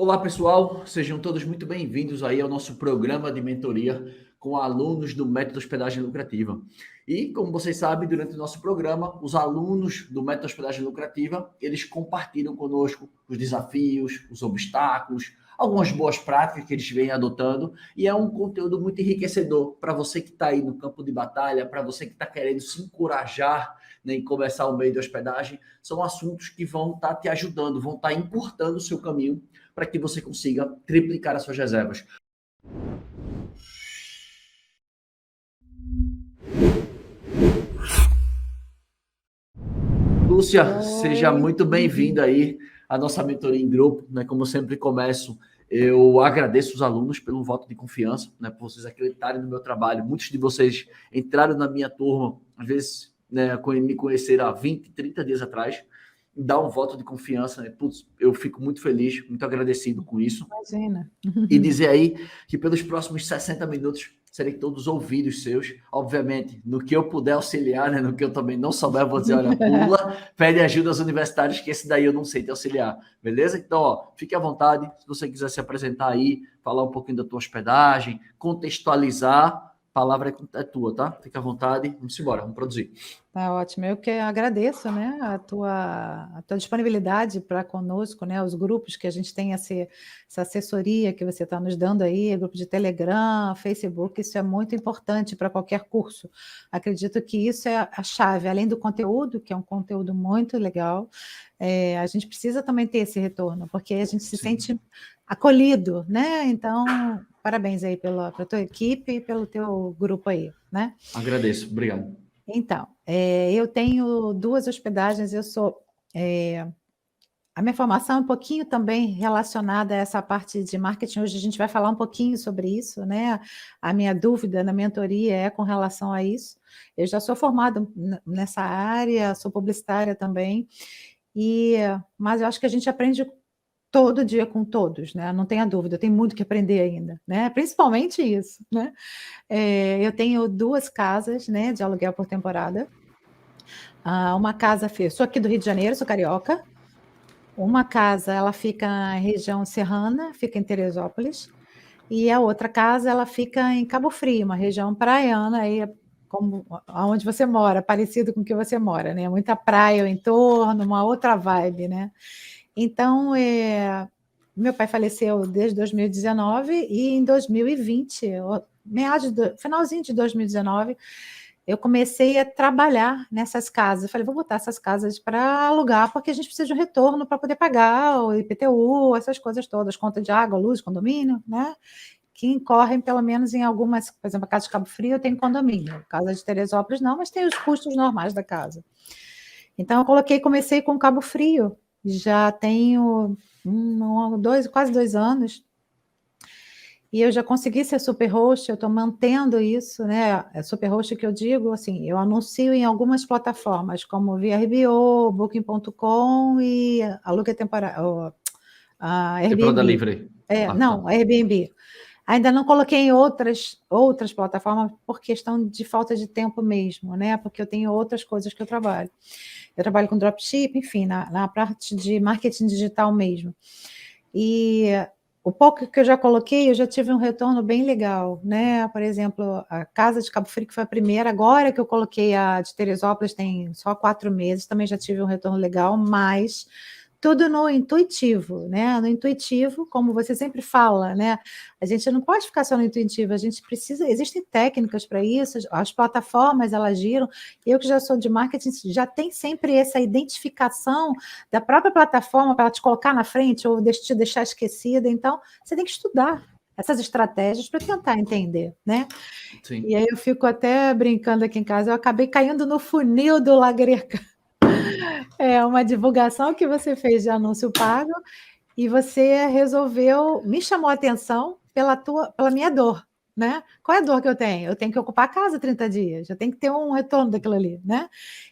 Olá, pessoal, sejam todos muito bem-vindos aí ao nosso programa de mentoria com alunos do Método Hospedagem Lucrativa. E, como vocês sabem, durante o nosso programa, os alunos do Método Hospedagem Lucrativa, eles compartilham conosco os desafios, os obstáculos, algumas boas práticas que eles vêm adotando, e é um conteúdo muito enriquecedor para você que está aí no campo de batalha, para você que está querendo se encorajar, né, em começar o meio de hospedagem. São assuntos que vão estar te ajudando, vão estar encurtando o seu caminho para que você consiga triplicar as suas reservas. Lúcia, seja Oi. muito bem-vinda aí à nossa mentoria em grupo, né? Como eu sempre começo, eu agradeço os alunos pelo voto de confiança, né? Por vocês acreditarem no meu trabalho. Muitos de vocês entraram na minha turma, às vezes, né, me conheceram há 20, 30 dias atrás. Dá um voto de confiança, né? Putz, eu fico muito feliz, muito agradecido com isso. Imagina. E dizer aí que pelos próximos 60 minutos serei todos ouvidos seus, obviamente, no que eu puder auxiliar, né, no que eu também não souber, eu vou dizer, olha, pula, pede ajuda aos universitários, que esse daí eu não sei te auxiliar, beleza? Então, ó, fique à vontade, se você quiser se apresentar aí, falar um pouquinho da tua hospedagem, contextualizar, a palavra é tua, tá? Fique à vontade, vamos embora, vamos produzir. Tá ótimo. Eu que agradeço, né, a tua disponibilidade para conosco, né, os grupos que a gente tem essa assessoria que você está nos dando aí, grupo de Telegram, Facebook, isso é muito importante para qualquer curso. Acredito que isso é a chave, além do conteúdo, que é um conteúdo muito legal, a gente precisa também ter esse retorno, porque a gente se Sim. sente acolhido, né? Então, parabéns aí pela tua equipe e pelo teu grupo aí, né? Agradeço, obrigado. Então, eu tenho 2 hospedagens, a minha formação é um pouquinho também relacionada a essa parte de marketing, hoje a gente vai falar um pouquinho sobre isso, né, a minha dúvida na mentoria é com relação a isso. Eu já sou formada nessa área, sou publicitária também, mas eu acho que a gente aprende todo dia com todos, né, não tenha dúvida, eu tenho muito que aprender ainda, né, principalmente isso, né. Eu tenho 2 casas, né, de aluguel por temporada. Uma casa sou aqui do Rio de Janeiro, sou carioca. Uma casa, ela fica na região serrana, fica em Teresópolis, e a outra casa, ela fica em Cabo Frio, uma região praiana, aí como aonde você mora, parecido com o que você mora, né, muita praia ao entorno, uma outra vibe, né. Então, meu pai faleceu desde 2019 e em 2020, finalzinho de 2019, eu comecei a trabalhar nessas casas. Eu falei, vou botar essas casas para alugar, porque a gente precisa de um retorno para poder pagar o IPTU, essas coisas todas, conta de água, luz, condomínio, né? Que incorrem pelo menos em algumas, por exemplo, a casa de Cabo Frio tem condomínio, casa de Teresópolis não, mas tem os custos normais da casa. Então, comecei com Cabo Frio, já tenho quase 2 anos, e eu já consegui ser super host, eu estou mantendo isso, né? É super host que eu digo, assim, eu anuncio em algumas plataformas, como VRBO, Booking.com e Aluga Temporário, a Temporada Airbnb. livre. Tá. Não, Airbnb. Ainda não coloquei em outras plataformas por questão de falta de tempo mesmo, né? Porque eu tenho outras coisas que eu trabalho. Eu trabalho com dropship, enfim, na parte de marketing digital mesmo. E o pouco que eu já coloquei, eu já tive um retorno bem legal, né? Por exemplo, a casa de Cabo Frio, que foi a primeira, agora que eu coloquei a de Teresópolis, tem só 4 meses, também já tive um retorno legal, mas tudo no intuitivo, né? No intuitivo, como você sempre fala, né? A gente não pode ficar só no intuitivo, a gente precisa, existem técnicas para isso, as plataformas, elas giram, eu que já sou de marketing, já tem sempre essa identificação da própria plataforma para ela te colocar na frente ou te deixar esquecida, então você tem que estudar essas estratégias para tentar entender, né? Sim. E aí eu fico até brincando aqui em casa, eu acabei caindo no funil do Lagreca. É uma divulgação que você fez de anúncio pago e você me chamou a atenção pela minha dor, né? Qual é a dor que eu tenho? Eu tenho que ocupar a casa 30 dias, eu tenho que ter um retorno daquilo ali, né?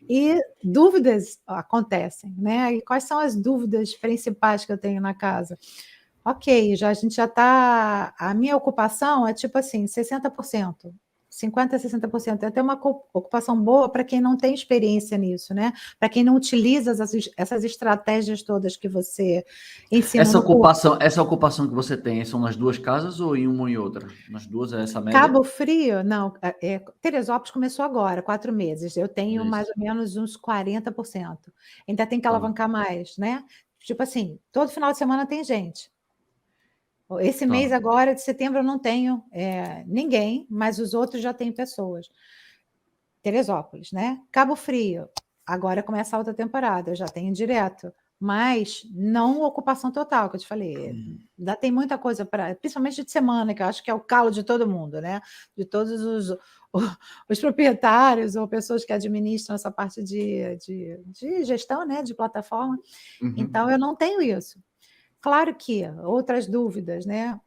E dúvidas acontecem, né? E quais são as dúvidas principais que eu tenho na casa? Ok, a gente já está. A minha ocupação é tipo assim, 60%. 50% a 60%. É até uma ocupação boa para quem não tem experiência nisso, né? Para quem não utiliza essas estratégias todas que você ensina no curso. Essa ocupação que você tem são nas duas casas ou em uma ou em outra? Nas duas é essa média? Cabo Frio, não. Teresópolis começou agora, 4 meses. Eu tenho mais Isso. ou menos uns 40%. Ainda tem que Tá. alavancar mais, né? Tipo assim, todo final de semana tem gente. Esse Tá. mês agora, de setembro, eu não tenho ninguém, mas os outros já têm pessoas. Teresópolis, né? Cabo Frio, agora começa a alta temporada, eu já tenho direto, mas não ocupação total, que eu te falei. Ainda tem muita coisa para, principalmente de semana, que eu acho que é o calo de todo mundo, né? De todos os proprietários ou pessoas que administram essa parte de gestão, né? De plataforma. Então, eu não tenho isso. Claro que outras dúvidas, né?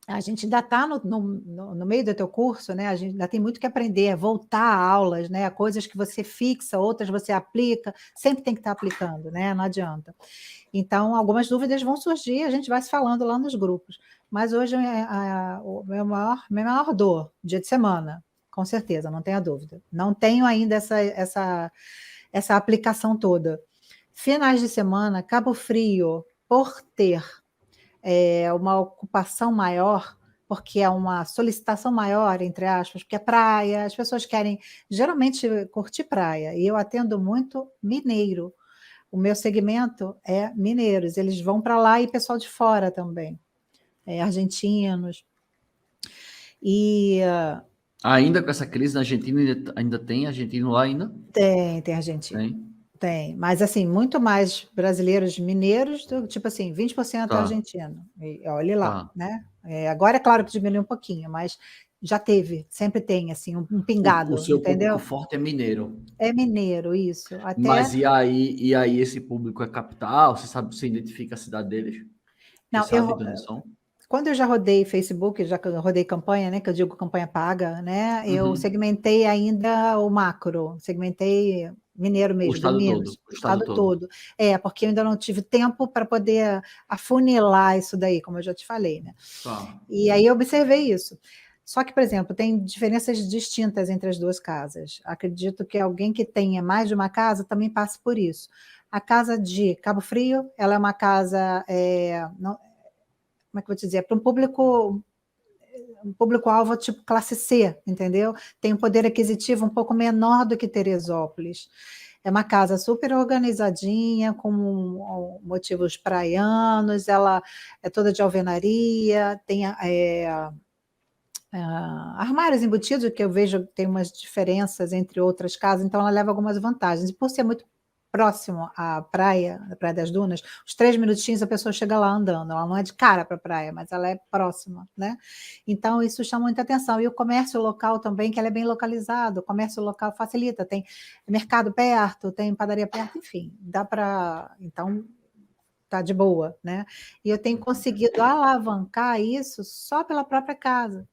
A gente ainda está no meio do teu curso, né? A gente ainda tem muito que aprender, voltar a aulas, né? Coisas que você fixa, outras você aplica, sempre tem que estar aplicando, né? Não adianta. Então, algumas dúvidas vão surgir, a gente vai se falando lá nos grupos. Mas hoje o minha maior dor, dia de semana, com certeza, não tenha dúvida. Não tenho ainda essa aplicação toda. Finais de semana, Cabo Frio, por ter uma ocupação maior, porque é uma solicitação maior, entre aspas, porque é praia, as pessoas querem geralmente curtir praia, e eu atendo muito mineiro. O meu segmento é mineiros, eles vão para lá e pessoal de fora também, argentinos. E Ainda com essa crise na Argentina, ainda tem argentino lá ainda? tem argentino. Tem, mas assim, muito mais brasileiros mineiros, tipo assim, 20% argentino. E olhe lá, né? Agora é claro que diminuiu um pouquinho, mas já teve, sempre tem, assim, um pingado, o seu entendeu? público forte é mineiro. É mineiro, isso. Mas e aí esse público é capital? Você sabe, você identifica a cidade deles? Não, Você sabe de onde são? quando eu já rodei Facebook, já rodei campanha, né? Que eu digo campanha paga, né? Eu segmentei ainda o macro, segmentei mineiro mesmo, O estado Minas, todo. O estado todo. Porque eu ainda não tive tempo para poder afunilar isso daí, como eu já te falei, né? Tá. E aí eu observei isso. Só que, por exemplo, tem diferenças distintas entre as duas casas. Acredito que alguém que tenha mais de uma casa também passe por isso. A casa de Cabo Frio, ela é uma casa, como é que eu vou te dizer, para um público-alvo tipo classe C, entendeu? Tem um poder aquisitivo um pouco menor do que Teresópolis. É uma casa super organizadinha, com motivos praianos, ela é toda de alvenaria, tem armários embutidos, que eu vejo que tem umas diferenças entre outras casas, então ela leva algumas vantagens. E por ser muito próximo à praia, da Praia das Dunas, os 3 minutinhos a pessoa chega lá andando, ela não é de cara para a praia, mas ela é próxima, né? Então isso chama muita atenção. E o comércio local também, que ela é bem localizado, o comércio local facilita, tem mercado perto, tem padaria perto, enfim, dá para... Então, tá de boa, né? E eu tenho conseguido alavancar isso só pela própria casa.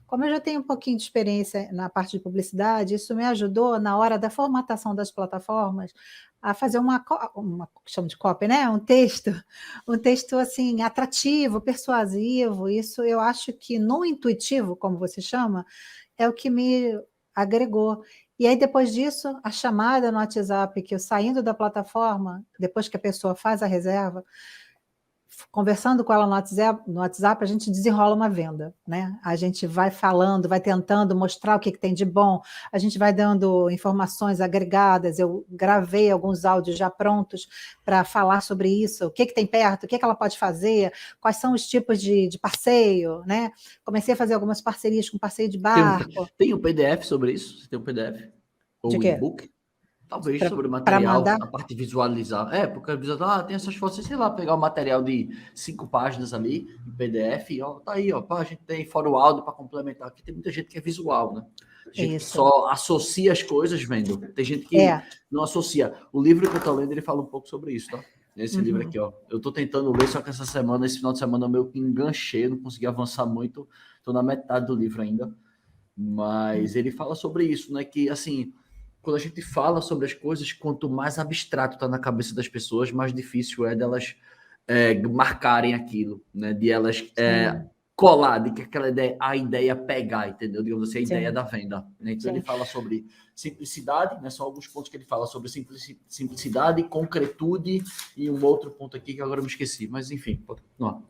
Como eu já tenho um pouquinho de experiência na parte de publicidade, isso me ajudou na hora da formatação das plataformas a fazer uma chama de copy, né? Um texto assim atrativo, persuasivo. Isso eu acho que no intuitivo, como você chama, é o que me agregou. E aí, depois disso, a chamada no WhatsApp, que eu saindo da plataforma, depois que a pessoa faz a reserva, conversando com ela no WhatsApp, a gente desenrola uma venda, né? A gente vai falando, vai tentando mostrar o que tem de bom, a gente vai dando informações agregadas, eu gravei alguns áudios já prontos para falar sobre isso, o que tem perto, o que ela pode fazer, quais são os tipos de passeio, né? Comecei a fazer algumas parcerias com passeio de barco. Tem um PDF sobre isso? Você tem um PDF? De Ou quê? e-book? Talvez sobre o Para material, mandar? a parte de visualizar. Porque tem essas fotos, sei lá, pegar o material de 5 páginas ali, em PDF, ó, tá aí, ó, a gente tem fora o áudio para complementar. Aqui tem muita gente que é visual, né? Gente que só associa as coisas vendo. Tem gente que não associa. O livro que eu tô lendo, ele fala um pouco sobre isso, tá? Esse livro aqui, ó. Eu tô tentando ler, só que esse final de semana, eu meio que enganchei, não consegui avançar muito. Tô na metade do livro ainda. Mas ele fala sobre isso, né? Que, assim, quando a gente fala sobre as coisas, quanto mais abstrato está na cabeça das pessoas, mais difícil é delas marcarem aquilo, né? De elas colar, de que aquela ideia, a ideia pegar, entendeu? Digamos assim, a ideia Sim, da venda. Né? Então, sim. ele fala sobre simplicidade, né? São alguns pontos que ele fala sobre simplicidade, concretude e um outro ponto aqui que agora eu me esqueci. Mas, enfim, pode continuar.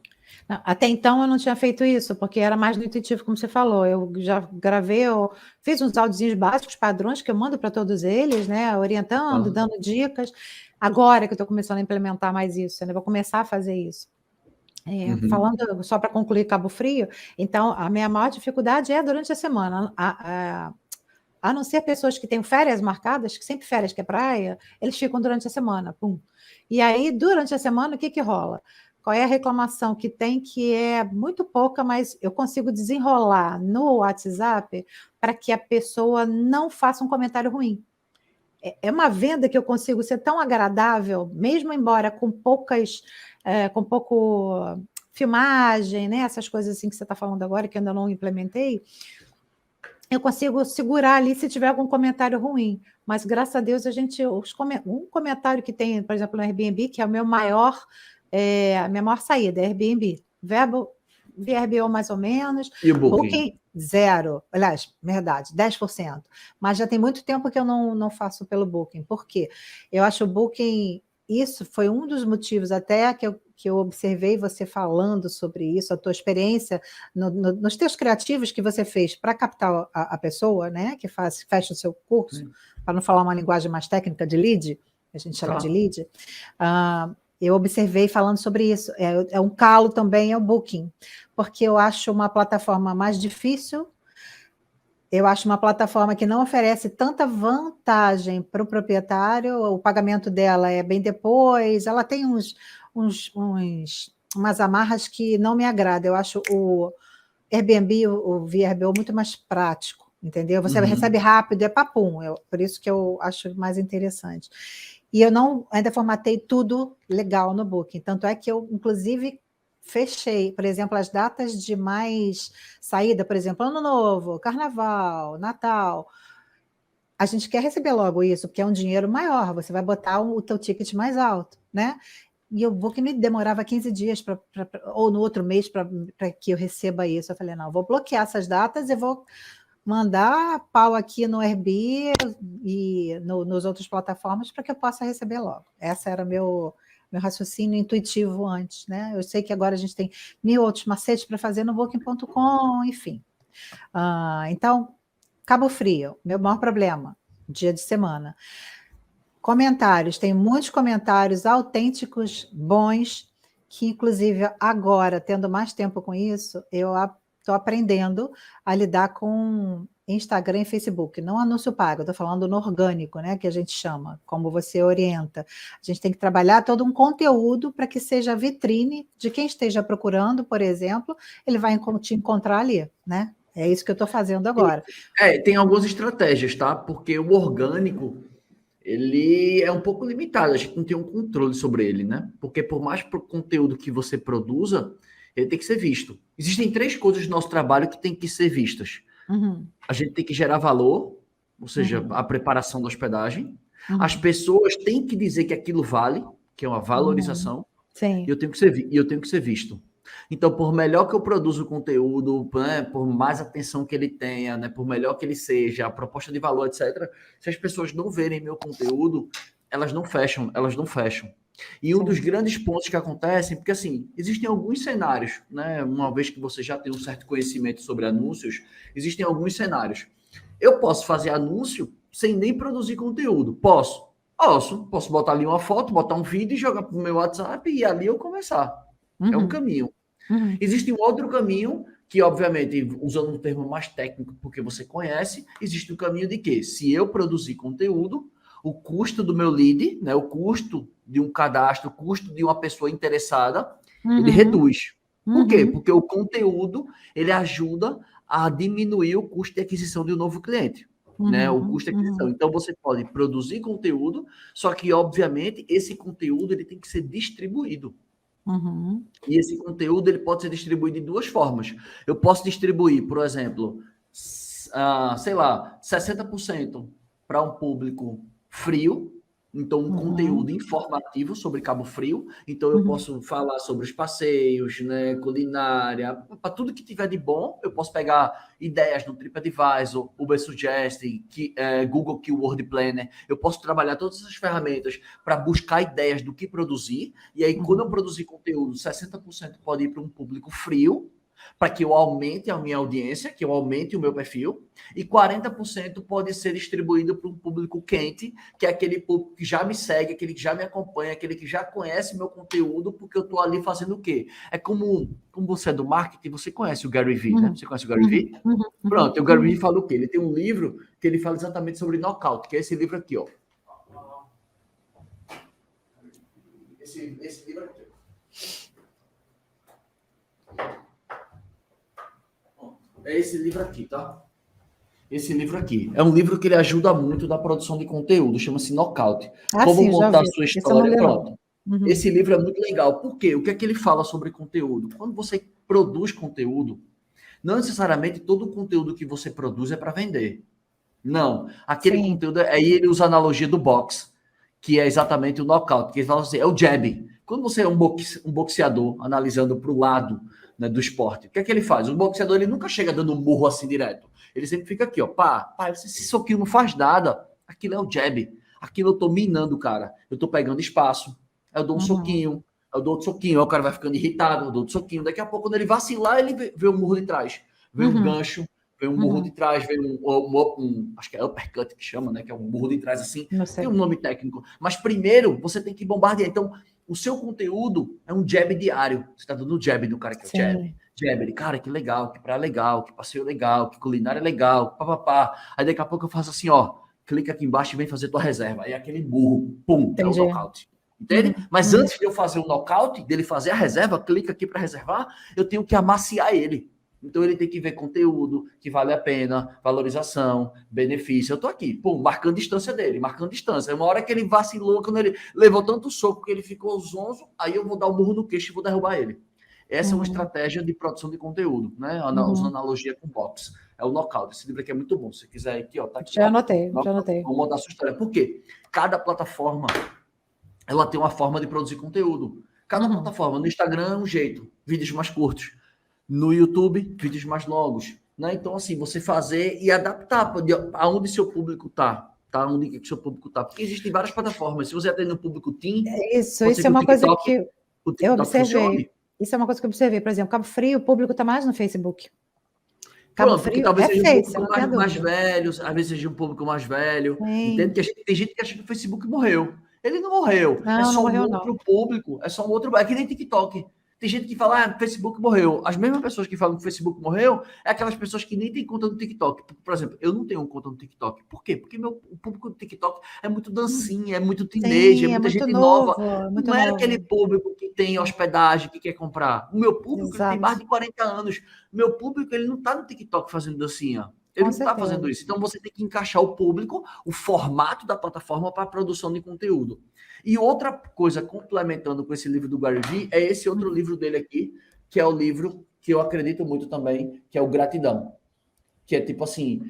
Até então eu não tinha feito isso, porque era mais no intuitivo, como você falou. Eu já gravei, eu fiz uns áudiozinhos básicos, padrões, que eu mando para todos eles, né? Orientando, dando dicas. Agora que eu estou começando a implementar mais isso, né? Vou começar a fazer isso. Falando só para concluir Cabo Frio, então a minha maior dificuldade é durante a semana. A não ser pessoas que têm férias marcadas, que sempre férias que é praia, eles ficam durante a semana. Pum. E aí, durante a semana, o que rola? Qual é a reclamação que tem, que é muito pouca, mas eu consigo desenrolar no WhatsApp para que a pessoa não faça um comentário ruim. É uma venda que eu consigo ser tão agradável, mesmo embora com com pouco filmagem, né? Essas coisas assim que você está falando agora, que eu ainda não implementei, eu consigo segurar ali se tiver algum comentário ruim. Mas, graças a Deus, um comentário que tem, por exemplo, no Airbnb, que é a minha maior saída, é Airbnb. VRBO mais ou menos. E o Booking? Zero. Aliás, verdade, 10%. Mas já tem muito tempo que eu não faço pelo Booking. Por quê? Eu acho o Booking... Isso foi um dos motivos até que eu observei você falando sobre isso, a tua experiência nos teus criativos que você fez para captar a pessoa, né, que fecha o seu curso, para não falar uma linguagem mais técnica de lead, a gente chama de lead. Eu observei falando sobre isso. É um calo também, é o Booking, porque eu acho uma plataforma mais difícil. Eu acho uma plataforma que não oferece tanta vantagem para o proprietário, o pagamento dela é bem depois, ela tem umas amarras que não me agradam. Eu acho o Airbnb, o VRBO, muito mais prático, entendeu? Você recebe rápido, é papum, por isso que eu acho mais interessante. E eu ainda formatei tudo legal no Booking, tanto é que eu, inclusive, fechei, por exemplo, as datas de mais saída, por exemplo, Ano Novo, Carnaval, Natal. A gente quer receber logo isso, porque é um dinheiro maior, você vai botar o teu ticket mais alto, né? E o Booking me demorava 15 dias, ou no outro mês, para que eu receba isso. Eu falei, não, vou bloquear essas datas e vou mandar pau aqui no Airbnb e nos outras plataformas para que eu possa receber logo. Essa era meu raciocínio intuitivo antes, né? Eu sei que agora a gente tem 1000 outros macetes para fazer no Booking.com, enfim. Então, Cabo Frio, meu maior problema, dia de semana. Comentários, tem muitos comentários autênticos, bons, que inclusive agora, tendo mais tempo com isso, eu estou aprendendo a lidar com Instagram e Facebook, não anúncio pago, estou falando no orgânico, né, que a gente chama, como você orienta. A gente tem que trabalhar todo um conteúdo para que seja vitrine de quem esteja procurando, por exemplo, ele vai te encontrar ali, né? É isso que eu estou fazendo agora. Tem algumas estratégias, tá? Porque o orgânico, ele é um pouco limitado, a gente não tem um controle sobre ele, né? Porque por mais conteúdo que você produza, ele tem que ser visto. Existem 3 coisas do nosso trabalho que tem que ser vistas. A gente tem que gerar valor, ou seja, a preparação da hospedagem. As pessoas têm que dizer que aquilo vale, que é uma valorização. Sim. E eu tenho que ser visto. Então, por melhor que eu produza o conteúdo, né, por mais atenção que ele tenha, né, por melhor que ele seja, a proposta de valor, etc., se as pessoas não verem meu conteúdo, elas não fecham. E um dos grandes pontos que acontecem, porque assim, existem alguns cenários, né, uma vez que você já tem um certo conhecimento sobre anúncios, existem alguns cenários. Eu posso fazer anúncio sem nem produzir conteúdo. Posso botar ali uma foto, botar um vídeo e jogar para o meu WhatsApp e ali eu começar. É um caminho. Existe um outro caminho que, obviamente, usando um termo mais técnico, porque você conhece, existe o caminho de que, se eu produzir conteúdo, o custo do meu lead, né, o custo de um cadastro, o custo de uma pessoa interessada, ele reduz. Por quê? Porque o conteúdo, ele ajuda a diminuir o custo de aquisição de um novo cliente. Né, o custo de aquisição. Então, você pode produzir conteúdo, só que, obviamente, esse conteúdo ele tem que ser distribuído. E esse conteúdo ele pode ser distribuído de 2 formas. Eu posso distribuir, por exemplo, sei lá, 60% para um público frio Então, um conteúdo informativo sobre Cabo Frio. Então, eu posso falar sobre os passeios, né, culinária, para tudo que tiver de bom. Eu posso pegar ideias no TripAdvisor, Ubersuggest, Google Keyword Planner. Eu posso trabalhar todas essas ferramentas para buscar ideias do que produzir. E aí, quando eu produzir conteúdo, 60% pode ir para um público frio, para que eu aumente a minha audiência, que eu aumente o meu perfil, e 40% pode ser distribuído para um público quente, que é aquele público que já me segue, aquele que já me acompanha, aquele que já conhece meu conteúdo, porque eu estou ali fazendo o quê? É como você é do marketing, você conhece o Gary Vee, né? Você conhece o Gary Vee? Pronto, o Gary Vee fala o quê? Ele tem um livro que ele fala exatamente sobre knockout, que é esse livro aqui, ó. Esse livro aqui. É esse livro aqui, tá? Esse livro aqui. É um livro que ele ajuda muito na produção de conteúdo, chama-se Knockout. Como sim, montar a sua história, pronto. Esse livro é muito legal. Por quê? O que é que ele fala sobre conteúdo? Quando você produz conteúdo, não necessariamente todo o conteúdo que você produz é para vender. Não. Aquele conteúdo, aí ele usa a analogia do boxe, que é exatamente o knockout, que ele fala assim, é o jab. Quando você é um boxeador, analisando para o lado, né, do esporte, o que é que ele faz? O boxeador, ele nunca chega dando um murro assim direto. Ele sempre fica aqui, ó, pá, esse soquinho não faz nada. Aquilo é o jab. Aquilo eu tô minando o cara. Eu tô pegando espaço. Eu dou um soquinho, eu dou outro soquinho, aí o cara vai ficando irritado, eu dou outro soquinho. Daqui a pouco, quando ele vacilar, ele vê um murro de trás. Vê um gancho, vem um murro de trás, vem acho que é uppercut que chama, né? Que é um murro de trás assim. Tem um nome técnico. Mas primeiro, você tem que bombardear. Então, o seu conteúdo é um jab diário. Você tá dando jab no cara que é o jab. Jab, ele, cara, que legal, que praia legal, que passeio legal, que culinária legal, papapá. Aí daqui a pouco eu faço assim, ó, clica aqui embaixo e vem fazer tua reserva. Aí aquele burro, pum, é o nocaute. Entende? Mas antes de eu fazer o nocaute, dele fazer a reserva, clica aqui para reservar, eu tenho que amaciar ele. Então ele tem que ver conteúdo que vale a pena, valorização, benefício. Eu tô aqui, pum, marcando distância dele, marcando distância. Uma hora que ele vacilou, quando ele levou tanto soco que ele ficou zonzo, aí eu vou dar um burro no queixo e vou derrubar ele. Essa é uma estratégia de produção de conteúdo, né? Usando analogia com box. É o knockout. Esse livro aqui é muito bom. Se quiser aqui, ó, tá aqui. Já anotei, já anotei. Vamos mudar a sua história. Por quê? Cada plataforma, ela tem uma forma de produzir conteúdo. Cada plataforma. No Instagram é um jeito, vídeos mais curtos. No YouTube, vídeos mais longos. Né? Então, assim, você fazer e adaptar aonde seu público tá. Tá? Onde que seu público tá. Porque existem várias plataformas. Se você atende um público teen... Isso é uma coisa que eu observei. Isso é uma coisa que eu observei. Por exemplo, Cabo Frio, o público está mais no Facebook. Cabo Frio talvez seja um público mais velho, às vezes seja um público mais velho. Entende? Que tem gente que acha que o Facebook morreu. Ele não morreu. É só um outro público. É só um outro... É que nem TikTok. Tem gente que fala, Facebook morreu. As mesmas pessoas que falam que o Facebook morreu é aquelas pessoas que nem têm conta no TikTok. Por exemplo, eu não tenho conta no TikTok. Por quê? Porque o público do TikTok é muito dancinha, é muito teenager, é muita gente nova. Não é aquele público que tem hospedagem, que quer comprar. O meu público tem mais de 40 anos. Meu público, ele não está no TikTok fazendo dancinha. Ele não está fazendo isso. Então, você tem que encaixar o público, o formato da plataforma para a produção de conteúdo. E outra coisa, complementando com esse livro do Gary Vee, é esse outro livro dele aqui, que é o livro que eu acredito muito também, que é o Gratidão. Que é tipo assim,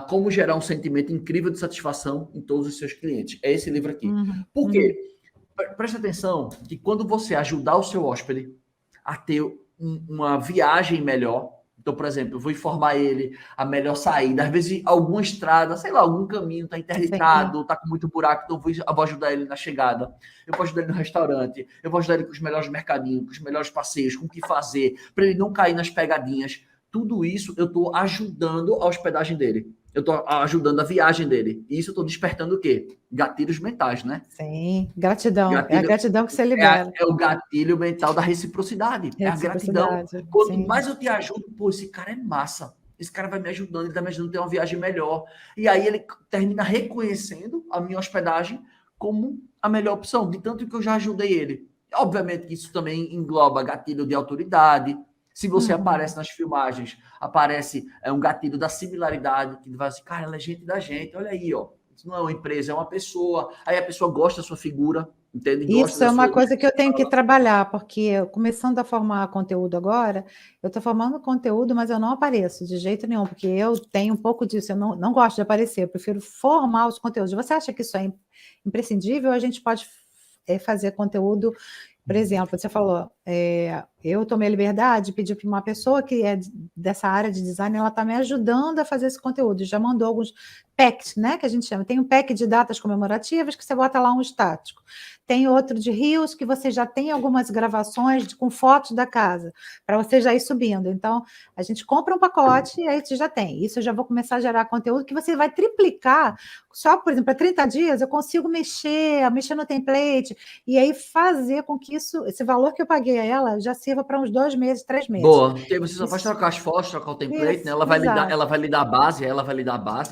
como gerar um sentimento incrível de satisfação em todos os seus clientes. É esse livro aqui. Por quê? Preste atenção que quando você ajudar o seu hóspede a ter uma viagem melhor, então, por exemplo, eu vou informar ele a melhor saída. Às vezes, alguma estrada, sei lá, algum caminho está interditado, está com muito buraco, então eu vou ajudar ele na chegada. Eu vou ajudar ele no restaurante. Eu vou ajudar ele com os melhores mercadinhos, com os melhores passeios, com o que fazer, para ele não cair nas pegadinhas. Tudo isso eu estou ajudando a hospedagem dele. Eu estou ajudando a viagem dele. E isso eu estou despertando o quê? Gatilhos mentais, né? Sim, gratidão. É a gratidão que você libera. É o gatilho mental da reciprocidade. É a gratidão. Quanto mais eu te ajudo, pô, esse cara é massa. Esse cara vai me ajudando, ele está me ajudando a ter uma viagem melhor. E aí ele termina reconhecendo a minha hospedagem como a melhor opção, de tanto que eu já ajudei ele. Obviamente que isso também engloba gatilho de autoridade. Se você aparece nas filmagens, aparece um gatilho da similaridade, que vai assim, cara, ela é gente da gente, olha aí, ó. Isso não é uma empresa, é uma pessoa. Aí a pessoa gosta da sua figura, entende? Gosta Isso da é uma sua coisa ideia. que eu tenho que trabalhar, porque começando a formar conteúdo agora, eu estou formando conteúdo, mas eu não apareço de jeito nenhum, porque eu tenho um pouco disso, eu não gosto de aparecer, eu prefiro formar os conteúdos. Você acha que isso é imprescindível ou a gente pode fazer conteúdo? Por exemplo, você falou, eu tomei a liberdade de pedir para uma pessoa que é dessa área de design, ela está me ajudando a fazer esse conteúdo, já mandou alguns packs, né, que a gente chama. Tem um pack de datas comemorativas que você bota lá um estático. Tem outro de rios que você já tem algumas gravações com fotos da casa, para você já ir subindo. Então, a gente compra um pacote e aí você já tem. Isso eu já vou começar a gerar conteúdo que você vai triplicar. Só, por exemplo, para 30 dias eu consigo mexer no template, e aí fazer com que esse valor que eu paguei a ela já sirva para uns 2 meses, 3 meses. Boa, porque você só faz Isso, trocar as fotos, trocar o template, né? isso, exato. Ela vai lhe dar a base,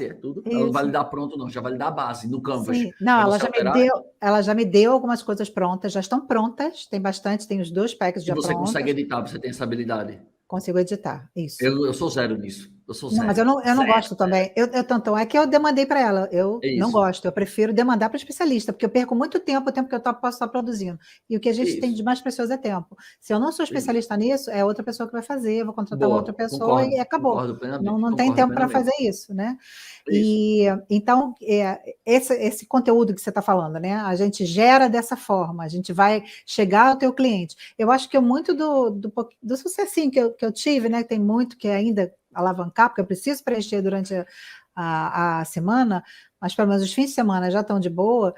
é tudo. Ela não vai lhe Isso. dar pronto, não, já vai lhe dar a base no Canvas Sim, não, para você alterar. ela já me deu algumas coisas prontas, já estão prontas, tem bastante, tem os 2 packs E já você consegue prontos, editar, você tem essa habilidade. consigo editar, isso. Eu sou zero nisso. Eu sou Não, mas zero. eu não Zero. gosto também. Tanto é que eu demandei para ela. Eu É não isso. gosto. Eu prefiro demandar para especialista, porque eu perco muito tempo, o tempo que eu posso estar produzindo. E o que a gente tem Isso. de mais precioso é tempo. Se eu não sou Isso. especialista nisso, é outra pessoa que vai fazer, eu vou contratar uma outra Boa. pessoa e Concordo. acabou. Não tem Concordo tempo para plenamente. fazer isso, né? Isso. E então, esse conteúdo que você está falando, né? A gente gera dessa forma, a gente vai chegar ao teu cliente. Eu acho que muito do sucessinho que eu tive, né? Tem muito que ainda alavancar, porque eu preciso preencher durante a semana, mas pelo menos os fins de semana já estão de boa,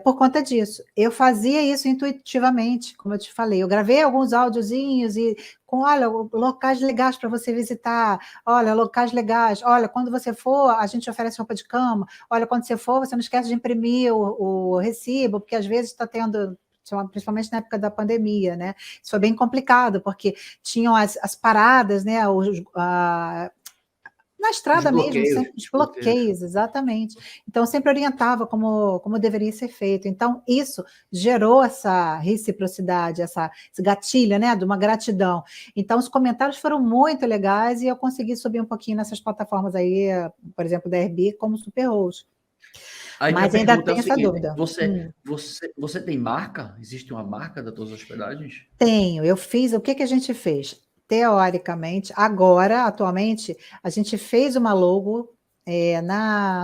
por conta disso. Eu fazia isso intuitivamente, como eu te falei. Eu gravei alguns áudiozinhos e com, olha, locais legais para você visitar, olha, locais legais, olha, quando você for, a gente oferece roupa de cama, olha, quando você for, você não esquece de imprimir o recibo, porque às vezes está tendo, principalmente na época da pandemia, né? Isso foi bem complicado, porque tinham as paradas, né? Na Os estrada mesmo, bloqueios. sempre os bloqueios, exatamente. Então, eu sempre orientava como deveria ser feito. Então, isso gerou essa reciprocidade, esse gatilho, né, de uma gratidão. Então, os comentários foram muito legais e eu consegui subir um pouquinho nessas plataformas aí, por exemplo, da Airbnb, como superhost. Aí minha Mas ainda pergunta é o tenho essa seguinte: dúvida. você tem marca? Existe uma marca das tuas hospedagens? Tenho, eu fiz, o que que a gente fez? Teoricamente, agora, atualmente, a gente fez uma logo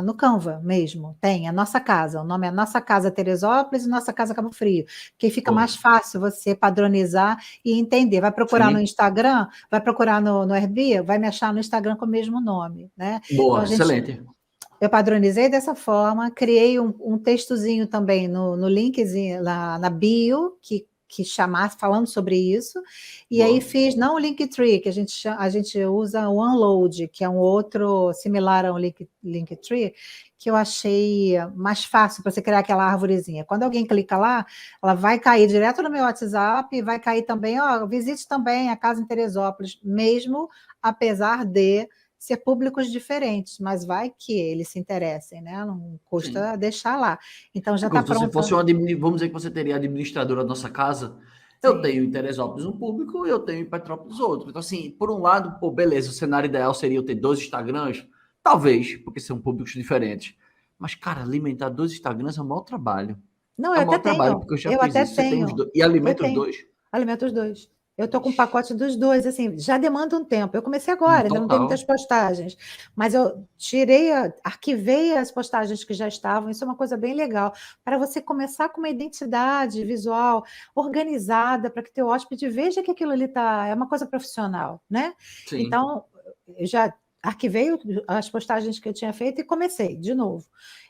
no Canva mesmo, tem a nossa casa, o nome é Nossa Casa Teresópolis e Nossa Casa Cabo Frio, que fica Boa. mais fácil você padronizar e entender. Vai procurar no Sim. Instagram, vai procurar no Airbnb, vai me achar no Instagram com o mesmo nome, né? Então, Boa, excelente. eu padronizei dessa forma, criei um textozinho também no linkzinho, na bio, que chamasse falando sobre isso, e aí Boa. fiz, não o Linktree, que a gente usa o Unload, que é um outro similar ao Linktree, que eu achei mais fácil para você criar aquela arvorezinha. Quando alguém clica lá, ela vai cair direto no meu WhatsApp, vai cair também, ó, visite também a casa em Teresópolis, mesmo apesar de ser públicos diferentes, mas vai que eles se interessem, né? Não Sim. custa deixar lá. Então já É está como se você fosse pronta. vamos dizer que você teria a administradora da nossa casa. Eu Sim. tenho em Teresópolis um público e eu tenho em Petrópolis outro. Então, assim, por um lado, pô, beleza, o cenário ideal seria eu ter 2 Instagrams, talvez, porque são públicos diferentes. Mas, cara, alimentar 2 Instagrams é o maior trabalho. Não, É eu o até maior trabalho, tenho. porque eu já Eu fiz até isso. Você tem os tenho. dois e Eu alimenta os tenho. dois. Alimento os dois. Eu estou com um Ixi, pacote dos dois, assim, já demanda um tempo. Eu comecei agora, ainda não tem muitas total. postagens, mas eu arquivei as postagens que já estavam, isso é uma coisa bem legal, para você começar com uma identidade visual organizada, para que teu hóspede veja que aquilo ali é uma coisa profissional, né? Sim. Então, eu já arquivei as postagens que eu tinha feito e comecei de novo.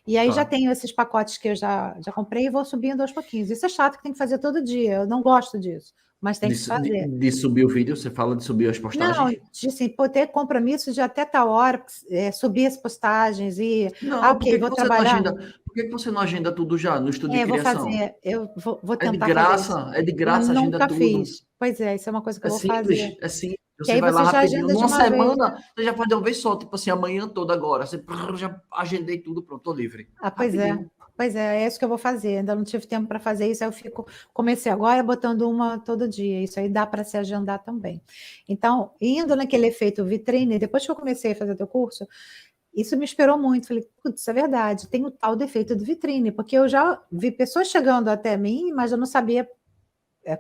E aí já Tá. tenho esses pacotes que eu já comprei e vou subindo aos pouquinhos. Isso é chato que tem que fazer todo dia, eu não gosto disso, mas tem que se fazer. De subir o vídeo, você fala de subir as Não, postagens? de assim, pô, ter compromisso de até tal hora subir as postagens e, Não, por ok, que que vou você não trabalhar. agenda? Por que que você não agenda tudo já no estudo de Vou criação? fazer, eu vou tentar fazer isso. É de Eu graça, agenda nunca tudo. fiz. Pois é, isso é uma coisa que É eu vou fazer. simples, é simples. Que Você aí vai lá você já rapidinho. agenda de Numa uma vez. semana, você já faz de uma vez só, tipo assim, amanhã toda agora. Você já agendei tudo, pronto, tô livre. Ah, pois é. Rapidinho. Pois é isso que eu vou fazer. Ainda não tive tempo para fazer isso, aí comecei agora botando uma todo dia. Isso aí dá para se agendar também. Então, indo naquele efeito vitrine, depois que eu comecei a fazer teu curso, isso me inspirou muito. Falei, putz, isso é verdade, tem o tal defeito de vitrine, porque eu já vi pessoas chegando até mim, mas eu não sabia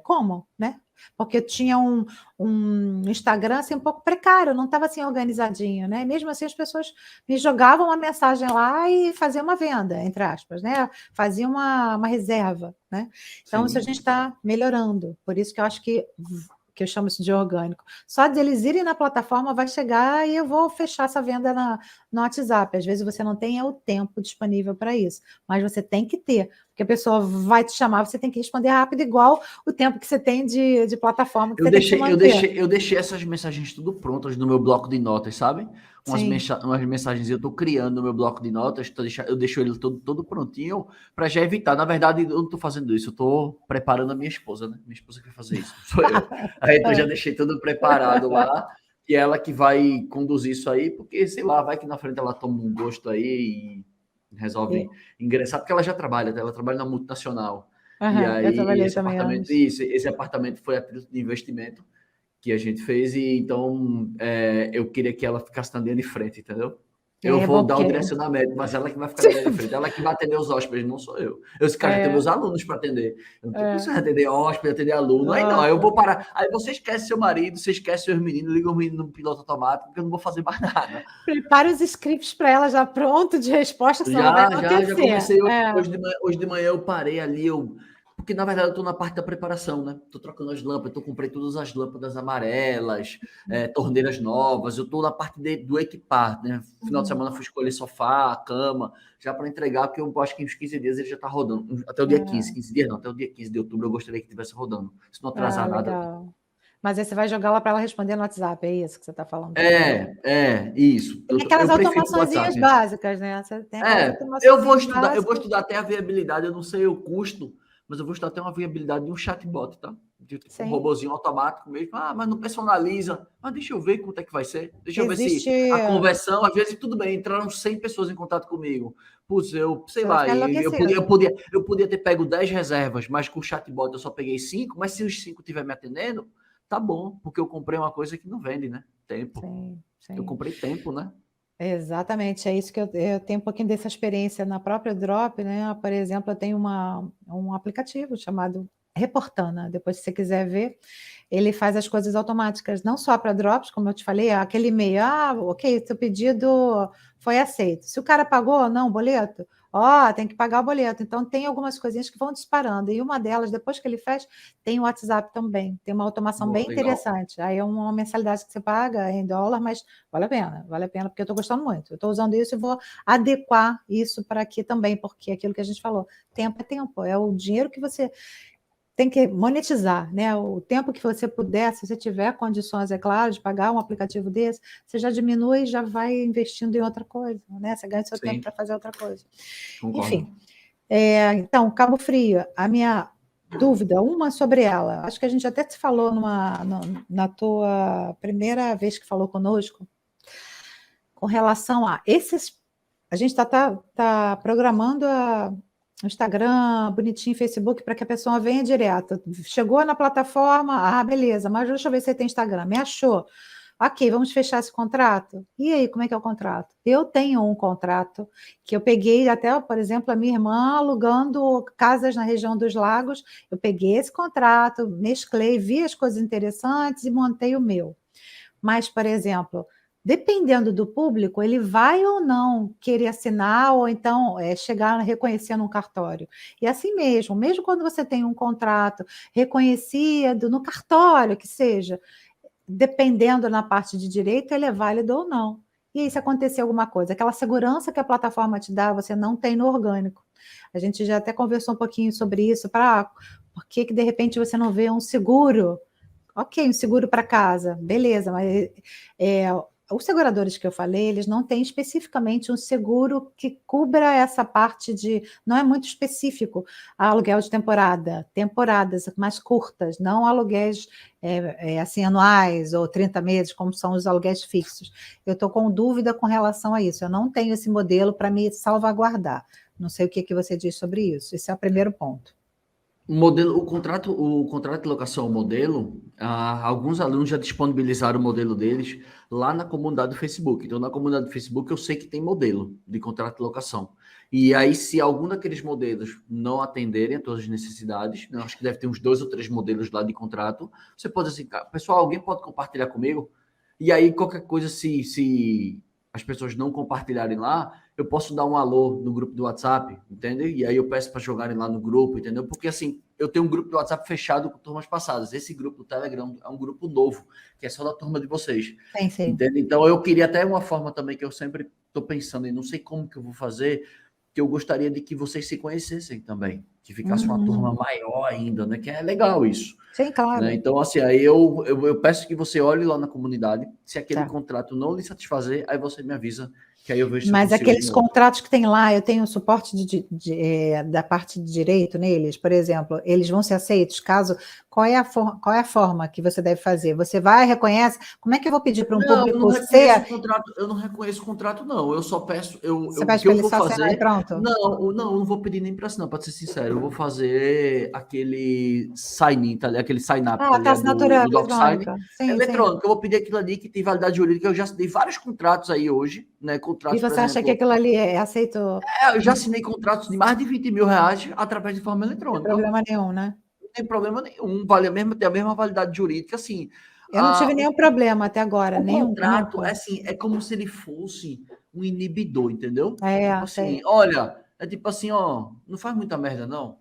como, né? Porque eu tinha um Instagram assim, um pouco precário, não estava assim organizadinho, né? Mesmo assim, as pessoas me jogavam uma mensagem lá e faziam uma venda, entre aspas, né? Fazia uma reserva, né? Então, isso a Sim. gente está melhorando. Por isso que eu acho que eu chamo isso de orgânico. Só de eles irem na plataforma vai chegar e eu vou fechar essa venda no WhatsApp. Às vezes você não tem o tempo disponível para isso, mas você tem que ter, porque a pessoa vai te chamar, você tem que responder rápido, igual o tempo que você tem de plataforma que você tem que se manter. Eu deixei essas mensagens tudo prontas no meu bloco de notas, sabe? Sim. Umas mensagens eu estou criando no meu bloco de notas, eu deixo ele todo prontinho para já evitar. Na verdade, eu não estou fazendo isso, eu estou preparando a minha esposa, né? Minha esposa que vai fazer isso, não sou eu. Aí eu já deixei tudo preparado lá, e ela que vai conduzir isso aí, porque, sei lá, vai que na frente ela toma um gosto aí e resolve ingressar, porque ela trabalha na multinacional. E Eu aí, trabalhei também anos. esse apartamento foi a título de investimento que a gente fez, e então eu queria que ela ficasse na linha de frente, entendeu? Eu É vou bom dar o porque. direcionamento, mas ela que vai ficar na linha de frente, ela que vai atender os hóspedes, não sou eu. Eu disse, cara, já tenho meus alunos para atender. Eu não tenho condições de atender hóspede, atender aluno. Aí não, aí eu vou parar. Aí você esquece seu marido, você esquece seus meninos, liga o menino no piloto automático, porque eu não vou fazer mais nada. Prepare os scripts para ela já pronto de resposta, senão ela vai Já enlouquecer. comecei hoje de manhã eu parei ali, porque na verdade eu estou na parte da preparação, né? Estou trocando as lâmpadas, comprei todas as lâmpadas amarelas, torneiras novas, eu estou na parte do equipar, né? Final de semana fui escolher sofá, cama, já para entregar, porque eu acho que em uns 15 dias ele já está rodando, até o dia 15 dias não, até o dia 15 de outubro eu gostaria que estivesse rodando, se não atrasar nada. Legal. Mas aí você vai jogar lá para ela responder no WhatsApp, é isso que você está falando também. Isso. Tem aquelas Eu prefiro o automaçõezinhas WhatsApp. básicas, né? Você tem aquelas automaçõezinhas Eu vou básicas. estudar até a viabilidade, eu não sei o custo, mas eu vou estudar até uma viabilidade de um chatbot, tá? De tipo um Sim. robozinho automático mesmo. Ah, mas não personaliza. Mas deixa eu ver quanto é que vai ser. Deixa eu ver Existe. se a conversão, às vezes, tudo bem, entraram 100 pessoas em contato comigo. Putz, eu sei Você vai lá, ficar enlouquecido. eu podia ter pego 10 reservas, mas com o chatbot eu só peguei 5, mas se os 5 estiver me atendendo, tá bom, porque eu comprei uma coisa que não vende, né? Tempo. Sim. Eu comprei tempo, né? Exatamente, é isso que eu tenho um pouquinho dessa experiência na própria Drop, né? Por exemplo, eu tenho um aplicativo chamado Reportana, depois se você quiser ver, ele faz as coisas automáticas, não só para Drops, como eu te falei, aquele e-mail, ok, seu pedido foi aceito. Se o cara pagou, não, boleto, tem que pagar o boleto. Então, tem algumas coisinhas que vão disparando, e uma delas, depois que ele faz, tem o WhatsApp também, tem uma automação bem interessante. Aí é uma mensalidade que você paga em dólar, mas vale a pena, porque eu estou gostando muito. Eu estou usando isso e vou adequar isso para aqui também, porque é aquilo que a gente falou, tempo é tempo, é o dinheiro que você tem que monetizar, né? O tempo que você puder, se você tiver condições, é claro, de pagar um aplicativo desse, você já diminui e já vai investindo em outra coisa, né? Você ganha seu tempo para fazer outra coisa. Concordo. Enfim, então, Cabo Frio, a minha dúvida, uma sobre ela, acho que a gente até se falou na tua primeira vez que falou conosco, com relação a esses, a gente tá programando o Instagram, bonitinho, Facebook, para que a pessoa venha direto. Chegou na plataforma, beleza, mas deixa eu ver se você tem Instagram. Me achou. Ok, vamos fechar esse contrato? E aí, como é que é o contrato? Eu tenho um contrato que eu peguei até, por exemplo, a minha irmã alugando casas na região dos lagos. Eu peguei esse contrato, mesclei, vi as coisas interessantes e montei o meu. Mas, por exemplo, dependendo do público, ele vai ou não querer assinar ou então chegar reconhecendo um cartório. E assim mesmo quando você tem um contrato reconhecido no cartório, que seja, dependendo na parte de direito, ele é válido ou não. E aí, se acontecer alguma coisa, aquela segurança que a plataforma te dá, você não tem no orgânico. A gente já até conversou um pouquinho sobre isso, por que de repente você não vê um seguro? Ok, um seguro para casa, beleza, mas os seguradores que eu falei, eles não têm especificamente um seguro que cubra essa parte de... Não é muito específico, aluguel de temporadas mais curtas, não aluguéis assim, anuais ou 30 meses, como são os aluguéis fixos. Eu estou com dúvida com relação a isso, eu não tenho esse modelo para me salvaguardar. Não sei o que você diz sobre isso, esse é o primeiro ponto. O contrato de locação modelo, alguns alunos já disponibilizaram o modelo deles lá na comunidade do Facebook. Então, na comunidade do Facebook, eu sei que tem modelo de contrato de locação. E aí, se algum daqueles modelos não atenderem a todas as necessidades, né, acho que deve ter uns 2 ou 3 modelos lá de contrato, você pode assim, pessoal, alguém pode compartilhar comigo? E aí, qualquer coisa, se as pessoas não compartilharem lá, eu posso dar um alô no grupo do WhatsApp, entende? E aí eu peço para jogarem lá no grupo, entendeu? Porque assim, eu tenho um grupo do WhatsApp fechado com turmas passadas. Esse grupo do Telegram é um grupo novo, que é só da turma de vocês. Sim. Entende? Então eu queria até uma forma também que eu sempre estou pensando e não sei como que eu vou fazer, que eu gostaria de que vocês se conhecessem também, que ficasse uma turma maior ainda, né? Que é legal isso. Sim, claro. Né? Então, assim, aí eu peço que você olhe lá na comunidade. Se aquele contrato não lhe satisfazer, aí você me avisa, que aí eu vejo se Mas aqueles contratos que tem lá, eu tenho suporte da parte de direito neles, por exemplo, eles vão ser aceitos caso... Qual é a forma que você deve fazer? Você vai, reconhece? Como é que eu vou pedir para um público... Eu não reconheço o contrato, não. Eu só peço... Você o que eu vou fazer... pronto? Não vou pedir nem para assinar, para ser sincero. Eu vou fazer aquele sign-in, tá, aquele sign-up Tá, assinatura do DocSign eletrônico. Eu vou pedir aquilo ali que tem validade jurídica. Eu já assinei vários contratos aí hoje, né? Contratos, e você acha que aquilo ali é aceito? Eu já assinei contratos de mais de 20 mil reais através de forma eletrônica. Não tem problema nenhum, né? Não tem problema nenhum. Tem a mesma validade jurídica, assim. Eu não tive nenhum problema até agora. O contrato, assim, é como se ele fosse um inibidor, entendeu? Tipo assim, olha, é tipo assim, ó, não faz muita merda, não.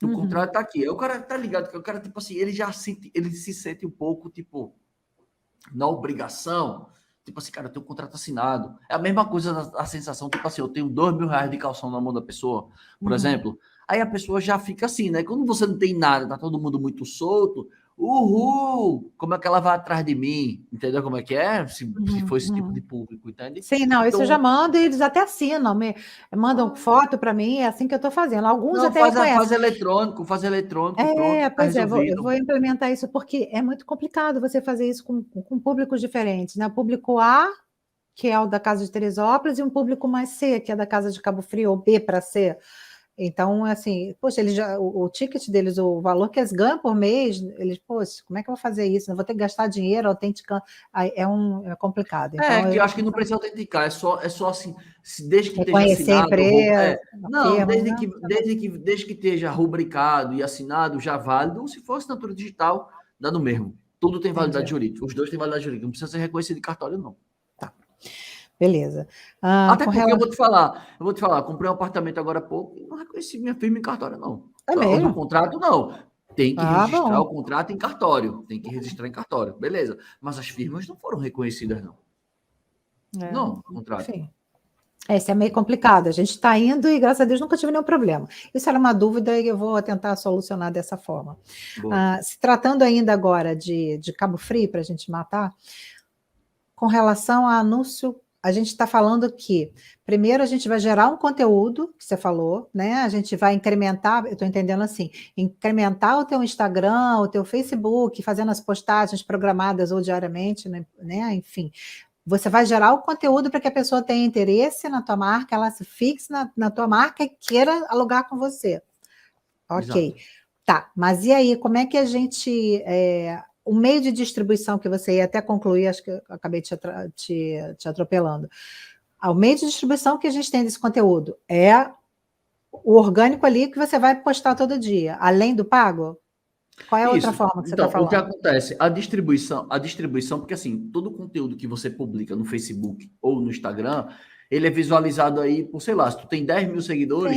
O contrato tá aqui. O cara tá ligado que o cara, tipo assim, ele se sente um pouco, tipo, na obrigação. Tipo assim, cara, eu tenho um contrato assinado. É a mesma coisa a sensação, tipo assim, eu tenho 2 mil reais de calção na mão da pessoa, por exemplo. Aí a pessoa já fica assim, né? Quando você não tem nada, tá todo mundo muito solto, uhul! Como é que ela vai atrás de mim? Entendeu como é que é? Se for esse tipo de público, entende? Sim, não, isso eu já mando e eles até assinam, mandam foto para mim, é assim que eu estou fazendo. Alguns até reconhecem. Faz eletrônico, pronto, pois é, eu vou implementar isso, porque é muito complicado você fazer isso com públicos diferentes, né? Público A, que é o da Casa de Teresópolis, e um público mais C, que é da Casa de Cabo Frio, ou B para C. Então, assim, poxa, eles o ticket deles, o valor que eles ganham por mês, eles, poxa, como é que eu vou fazer isso? Não vou ter que gastar dinheiro autenticando. É complicado. Então, que eu acho que não precisa autenticar, é só assim, desde que esteja assinado. Desde que esteja rubricado e assinado, já válido, ou se for assinatura digital, dá no mesmo. Tudo tem validade jurídica, os dois têm validade jurídica, não precisa ser reconhecido em cartório, não. Tá. Beleza. Até porque eu vou te falar, comprei um apartamento agora há pouco e não reconheci minha firma em cartório, não. No contrato, não. Tem que registrar o contrato em cartório. Tem que registrar em cartório. Beleza. Mas as firmas não foram reconhecidas, não. Não, contrato. Enfim. Esse é meio complicado. A gente está indo e, graças a Deus, nunca tive nenhum problema. Isso era uma dúvida e eu vou tentar solucionar dessa forma. Se tratando ainda agora de Cabo Frio, para a gente matar, com relação a anúncio, a gente está falando que, primeiro, a gente vai gerar um conteúdo, que você falou, né? A gente vai incrementar, eu estou entendendo assim, incrementar o teu Instagram, o teu Facebook, fazendo as postagens programadas ou diariamente, né? Enfim, você vai gerar o conteúdo para que a pessoa tenha interesse na tua marca, ela se fixe na tua marca e queira alugar com você. Ok. Exato. Tá, mas e aí, como é que a gente... o meio de distribuição que você ia até concluir, acho que eu acabei te atropelando. O meio de distribuição que a gente tem desse conteúdo é o orgânico ali que você vai postar todo dia, além do pago? Qual é a outra forma que você está falando? O que acontece? A distribuição, porque assim, todo o conteúdo que você publica no Facebook ou no Instagram, ele é visualizado aí por, sei lá, se tu tem 10 mil seguidores,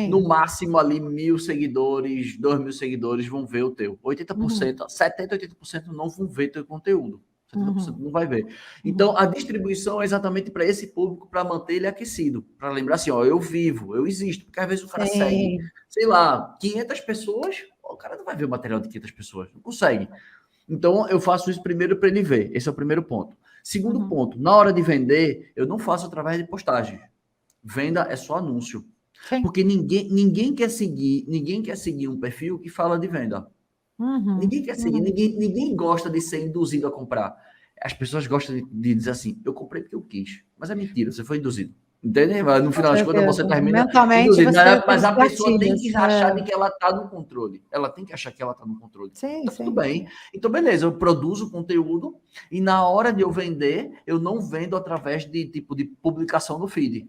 no máximo ali 1.000 seguidores, 2.000 seguidores vão ver o teu. 80%, 70%, 80% não vão ver teu conteúdo. 70% não vai ver. Então, a distribuição é exatamente para esse público, para manter ele aquecido. Para lembrar assim, ó, eu vivo, eu existo. Porque às vezes o cara segue, sei lá, 500 pessoas, o cara não vai ver o material de 500 pessoas, não consegue. Então, eu faço isso primeiro para ele ver. Esse é o primeiro ponto. Segundo ponto, na hora de vender, eu não faço através de postagem. Venda é só anúncio. Sim. Porque ninguém quer seguir um perfil que fala de venda. Ninguém quer seguir, ninguém gosta de ser induzido a comprar. As pessoas gostam de dizer assim, eu comprei porque eu quis. Mas é mentira, você foi induzido. Entende? Mas no Com final das contas você certeza. termina. Mentalmente Inclusive, você tem mas os a pessoa tem gatilhos. que achar de que ela está no controle. Ela tem que achar que ela está no controle. Sim, Tá tudo sim, bem. sim. Então, beleza, eu produzo conteúdo e na hora de eu vender, eu não vendo através de tipo de publicação no feed.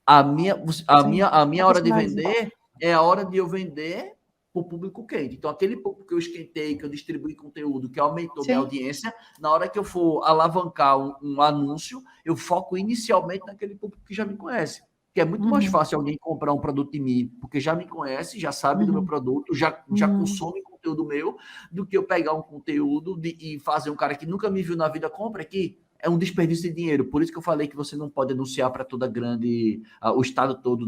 A minha, Sim. a minha hora de Profissionalizar. vender é a hora de eu vender para o público quente. Então, aquele público que eu esquentei, que eu distribuí conteúdo, que aumentou minha Sim. audiência, na hora que eu for alavancar um anúncio, eu foco inicialmente naquele público que já me conhece. Que é muito mais Uhum. fácil alguém comprar um produto de mim, porque já me conhece, já sabe do meu Uhum. produto, já consome conteúdo meu, do que eu pegar um conteúdo e fazer um cara que nunca me viu na vida, compra aqui. É um desperdício de dinheiro. Por isso que eu falei que você não pode anunciar para toda grande, o estado todo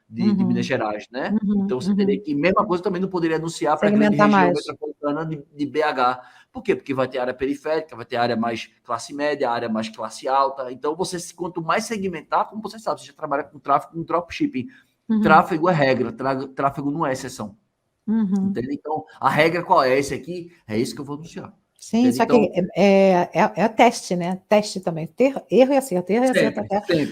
de Minas Uhum. Gerais, né? Uhum. Então você teria Uhum. que, mesma coisa, também não poderia anunciar para a grande Segmentar região mais. metropolitana de BH. Por quê? Porque vai ter área periférica, vai ter área mais classe média, área mais classe alta. Então, você, quanto mais segmentar, como você sabe, você já trabalha com tráfego, com dropshipping. Uhum. Tráfego é regra, tráfego não é exceção. Uhum. Entende? Então, a regra qual é? Esse aqui, é isso que eu vou anunciar. Sim, Entende? só que Então, é teste, né? Teste também. Erro e acerto sempre, sempre,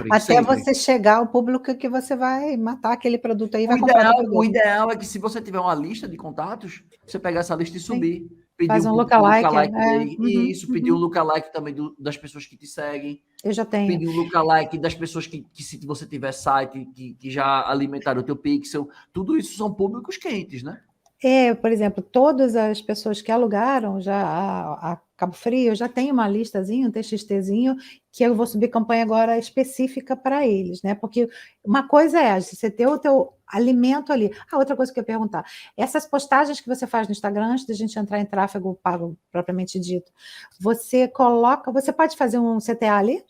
até sempre. você chegar ao público que você vai matar aquele produto aí e vai comprar teu O produto. ideal é que, se você tiver uma lista de contatos, você pegar essa lista e Sim. subir. Pedir Faz um um público lookalike. lookalike dele. E Uhum. isso, pedir um Uhum. lookalike também das pessoas que te seguem. Eu já tenho. Pedir um lookalike das pessoas que se você tiver site, que já alimentaram o teu pixel. Tudo isso são públicos quentes, né? Por exemplo, todas as pessoas que alugaram já a Cabo Frio, eu já tenho uma listazinha, um TXTzinho, que eu vou subir campanha agora específica para eles, né? Porque uma coisa é você ter o teu alimento ali. Outra coisa que eu ia perguntar, essas postagens que você faz no Instagram, antes da gente entrar em tráfego pago propriamente dito, você pode fazer um CTA ali?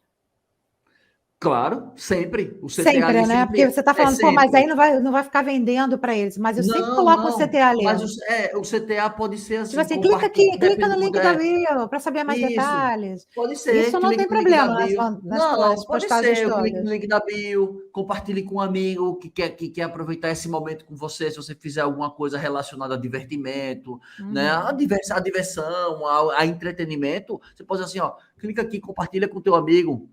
Claro, sempre. O CTA ali Sempre, né? Porque sempre você está é falando, pô, mas aí sempre. não vai ficar vendendo para eles, mas eu sempre Não, coloco um não. CTA ali. Mas o CTA pode ser Tipo assim, assim, clica compartilha, aqui, clica depende no muito. link da bio para saber mais Isso, detalhes. pode ser, Isso não clique tem no link da problema bio. nas Não, pode postagens ser, eu clique no todas. link da bio, compartilhe com um amigo que quer aproveitar esse momento com você, se você fizer alguma coisa relacionada a divertimento, né? A Uhum. a diversão, a entretenimento, você pode dizer assim, ó, clica aqui, compartilha com teu amigo,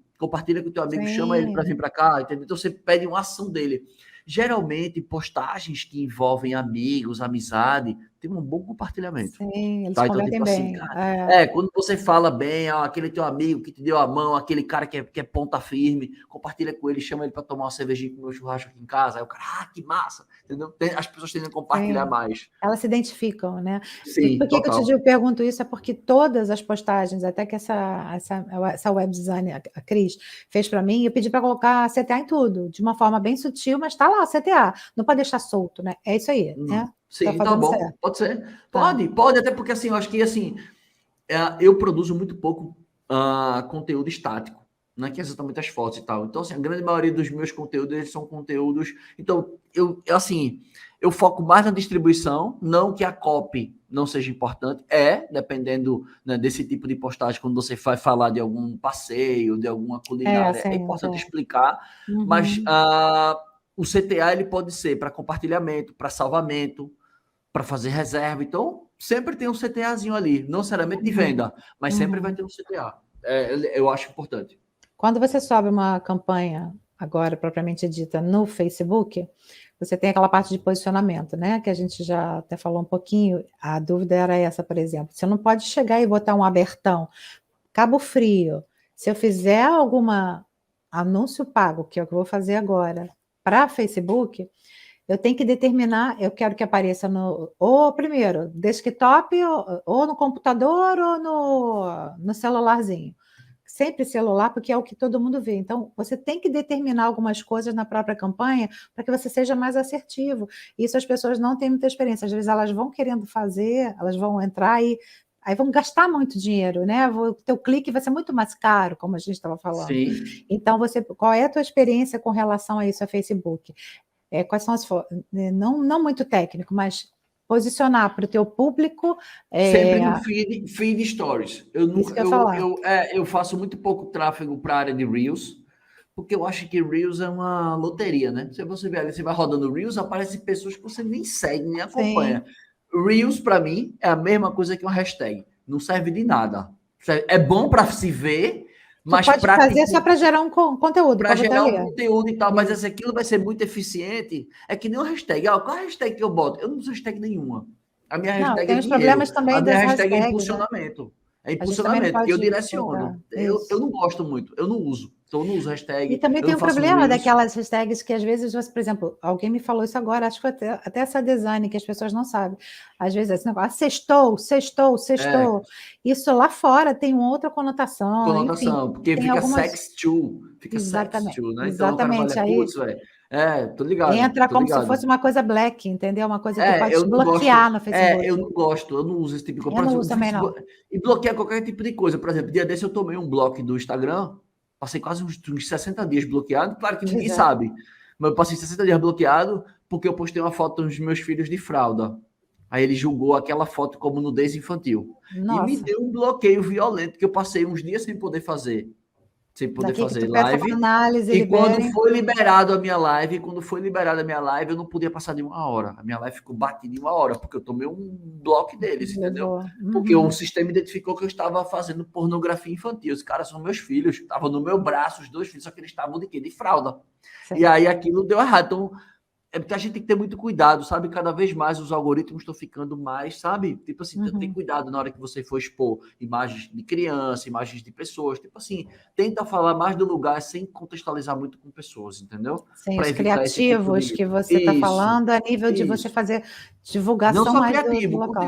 chama ele para Sim, vir para cá, entendeu? Então você pede uma ação dele. Geralmente, postagens que envolvem amigos, amizade, tem um bom compartilhamento. sim, eles Tá? Então, tipo convertem assim, bem. quando você fala bem, aquele teu amigo que te deu a mão, aquele cara que é ponta firme, compartilha com ele, chama ele para tomar uma cervejinha com o meu churrasco aqui em casa. Aí o cara, que massa! Entendeu? As pessoas tendem a compartilhar Sim. mais. Elas se identificam, né? E por Sim, que que total. eu pergunto isso? É porque todas as postagens, até que essa web designer, a Cris, fez para mim, eu pedi para colocar CTA em tudo, de uma forma bem sutil, mas está lá, CTA. Não pode deixar solto, né? É isso aí, né? Tá Sim, tá fazendo bom. certo. Pode ser. Tá. Pode, até porque assim, eu acho que assim, eu produzo muito pouco conteúdo estático, né? Que é exatamente as fotos e tal. Então, assim, a grande maioria dos meus conteúdos, eles são conteúdos. Então, assim, eu foco mais na distribuição, não que a copy não seja importante, dependendo, né, desse tipo de postagem, quando você vai falar de algum passeio, de alguma culinária, é Sim, importante sim. explicar, mas Uhum. o CTA ele pode ser para compartilhamento, para salvamento, para fazer reserva. Então, sempre tem um CTAzinho ali, não necessariamente de Uhum. venda, mas sempre vai Uhum. ter um CTA. Eu acho importante. Quando você sobe uma campanha, agora propriamente dita, no Facebook, você tem aquela parte de posicionamento, né? Que a gente já até falou um pouquinho. A dúvida era essa, por exemplo. Você não pode chegar e botar um abertão, Cabo Frio. Se eu fizer alguma anúncio pago, que é o que eu vou fazer agora, para Facebook, eu tenho que determinar, eu quero que apareça ou primeiro, desktop, ou no computador, ou no celularzinho. Sempre celular, porque é o que todo mundo vê. Então, você tem que determinar algumas coisas na própria campanha para que você seja mais assertivo. Isso as pessoas não têm muita experiência. Às vezes elas vão querendo fazer, elas vão entrar e aí vão gastar muito dinheiro, né? O teu clique vai ser muito mais caro, como a gente estava falando. Sim. Então, qual é a tua experiência com relação a isso, a Facebook? Quais são não muito técnico, mas posicionar para o teu público, Sempre no feed stories. Eu isso nunca, que eu ia falar. eu faço muito pouco tráfego para a área de Reels, porque eu acho que Reels é uma loteria, né? Se você ver ali, você vai rodando Reels, aparecem pessoas que você nem segue, nem acompanha. Sim, Reels, para mim, é a mesma coisa que uma hashtag. Não serve de nada. É bom para se ver, Tu pode fazer só para gerar um conteúdo. Para gerar um conteúdo e tal, mas se aquilo vai ser muito eficiente, é que nem uma hashtag. Qual é a hashtag que eu boto? Eu não uso hashtag nenhuma. A minha hashtag tem é os dinheiro. problemas também a minha das hashtag é hashtags, impulsionamento. Né? É impulsionamento, que eu direciono. Eu Isso. não gosto muito, eu não uso. Então, eu não uso hashtag. E também eu tem não um faço problema reels. daquelas hashtags que às vezes, você, por exemplo, alguém me falou isso agora, acho que foi até essa design que as pessoas não sabem. Às vezes esse negócio, sextou. Isso lá fora tem uma outra conotação, enfim. Porque tem fica algumas... sex to, fica Exatamente, sex to, né? exatamente. Então o cara fala, putz, velho. Tô ligado. Entra tô como ligado. se fosse uma coisa black, entendeu? Uma coisa que pode eu te não bloquear gosto. no Facebook. Eu não gosto, eu não uso esse tipo de coisa. Eu não uso também, não. E bloqueia qualquer tipo de coisa. Por exemplo, dia desse eu tomei um bloco do Instagram, passei quase uns 60 dias bloqueado, claro que ninguém sabe, mas eu passei 60 dias bloqueado porque eu postei uma foto dos meus filhos de fralda. Aí ele julgou aquela foto como nudez infantil. Nossa. E me deu um bloqueio violento que eu passei uns dias sem poder fazer. Fazer live. E quando foi liberado a minha live, eu não podia passar de 1 hora. A minha live ficou batida em 1 hora, porque eu tomei um bloco deles, entendeu? Porque o sistema identificou que eu estava fazendo pornografia infantil. Os caras são meus filhos, estavam no meu braço, os 2 filhos, só que eles estavam de quê? De fralda. Sim. E aí aquilo deu errado. Então, é porque a gente tem que ter muito cuidado, sabe? Cada vez mais os algoritmos estão ficando mais, sabe? Tipo assim, tem cuidado na hora que você for expor imagens de criança, imagens de pessoas. Tipo assim, tenta falar mais do lugar sem contextualizar muito com pessoas, entendeu? Sim, os criativos que você está falando a nível de você fazer divulgação não só mais criativo, do local.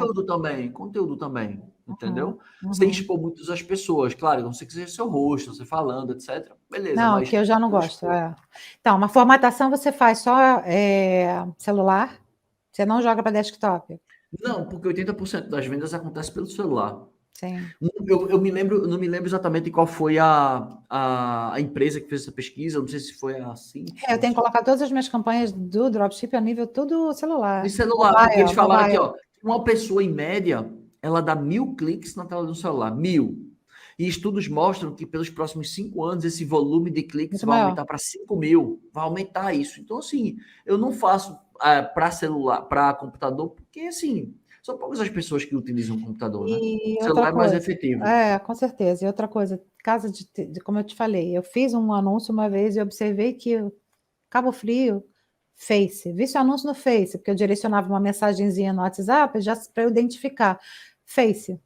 Conteúdo também, entendeu? Sem expor muitas as pessoas. Claro, não sei que seja seu rosto, você falando, etc. Beleza. Não, que eu já não gosto. Então, uma formatação você faz só celular? Você não joga para desktop? Não, porque 80% das vendas acontece pelo celular. Sim. Eu não me lembro exatamente qual foi a empresa que fez essa pesquisa, não sei se foi a Cintia. Eu tenho que colocar todas as minhas campanhas do dropship a nível tudo celular. De celular, porque eles falaram aqui, ó, uma pessoa em média, ela dá 1000 cliques na tela do celular, 1000. E estudos mostram que pelos próximos 5 anos esse volume de cliques vai aumentar para 5.000, vai aumentar isso. Então, assim, eu não faço para celular, para computador, porque, assim, são poucas as pessoas que utilizam o computador, né? O celular é mais efetivo. Com certeza. E outra coisa, caso de como eu te falei, eu fiz um anúncio uma vez e observei que Cabo Frio, Face, vi esse anúncio no Face, porque eu direcionava uma mensagenzinha no WhatsApp já para eu identificar. Face.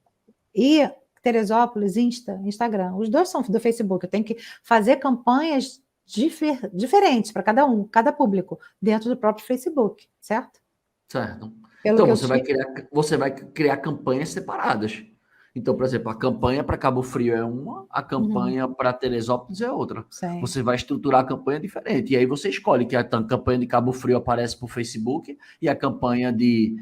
E Teresópolis, Instagram. Os dois são do Facebook. Eu tenho que fazer campanhas diferentes para cada público, dentro do próprio Facebook, certo? Certo. Então, você vai criar campanhas separadas. Então, por exemplo, a campanha para Cabo Frio é uma, a campanha para Teresópolis é outra. Sim. Você vai estruturar a campanha diferente. E aí você escolhe que a campanha de Cabo Frio aparece para o Facebook e a campanha de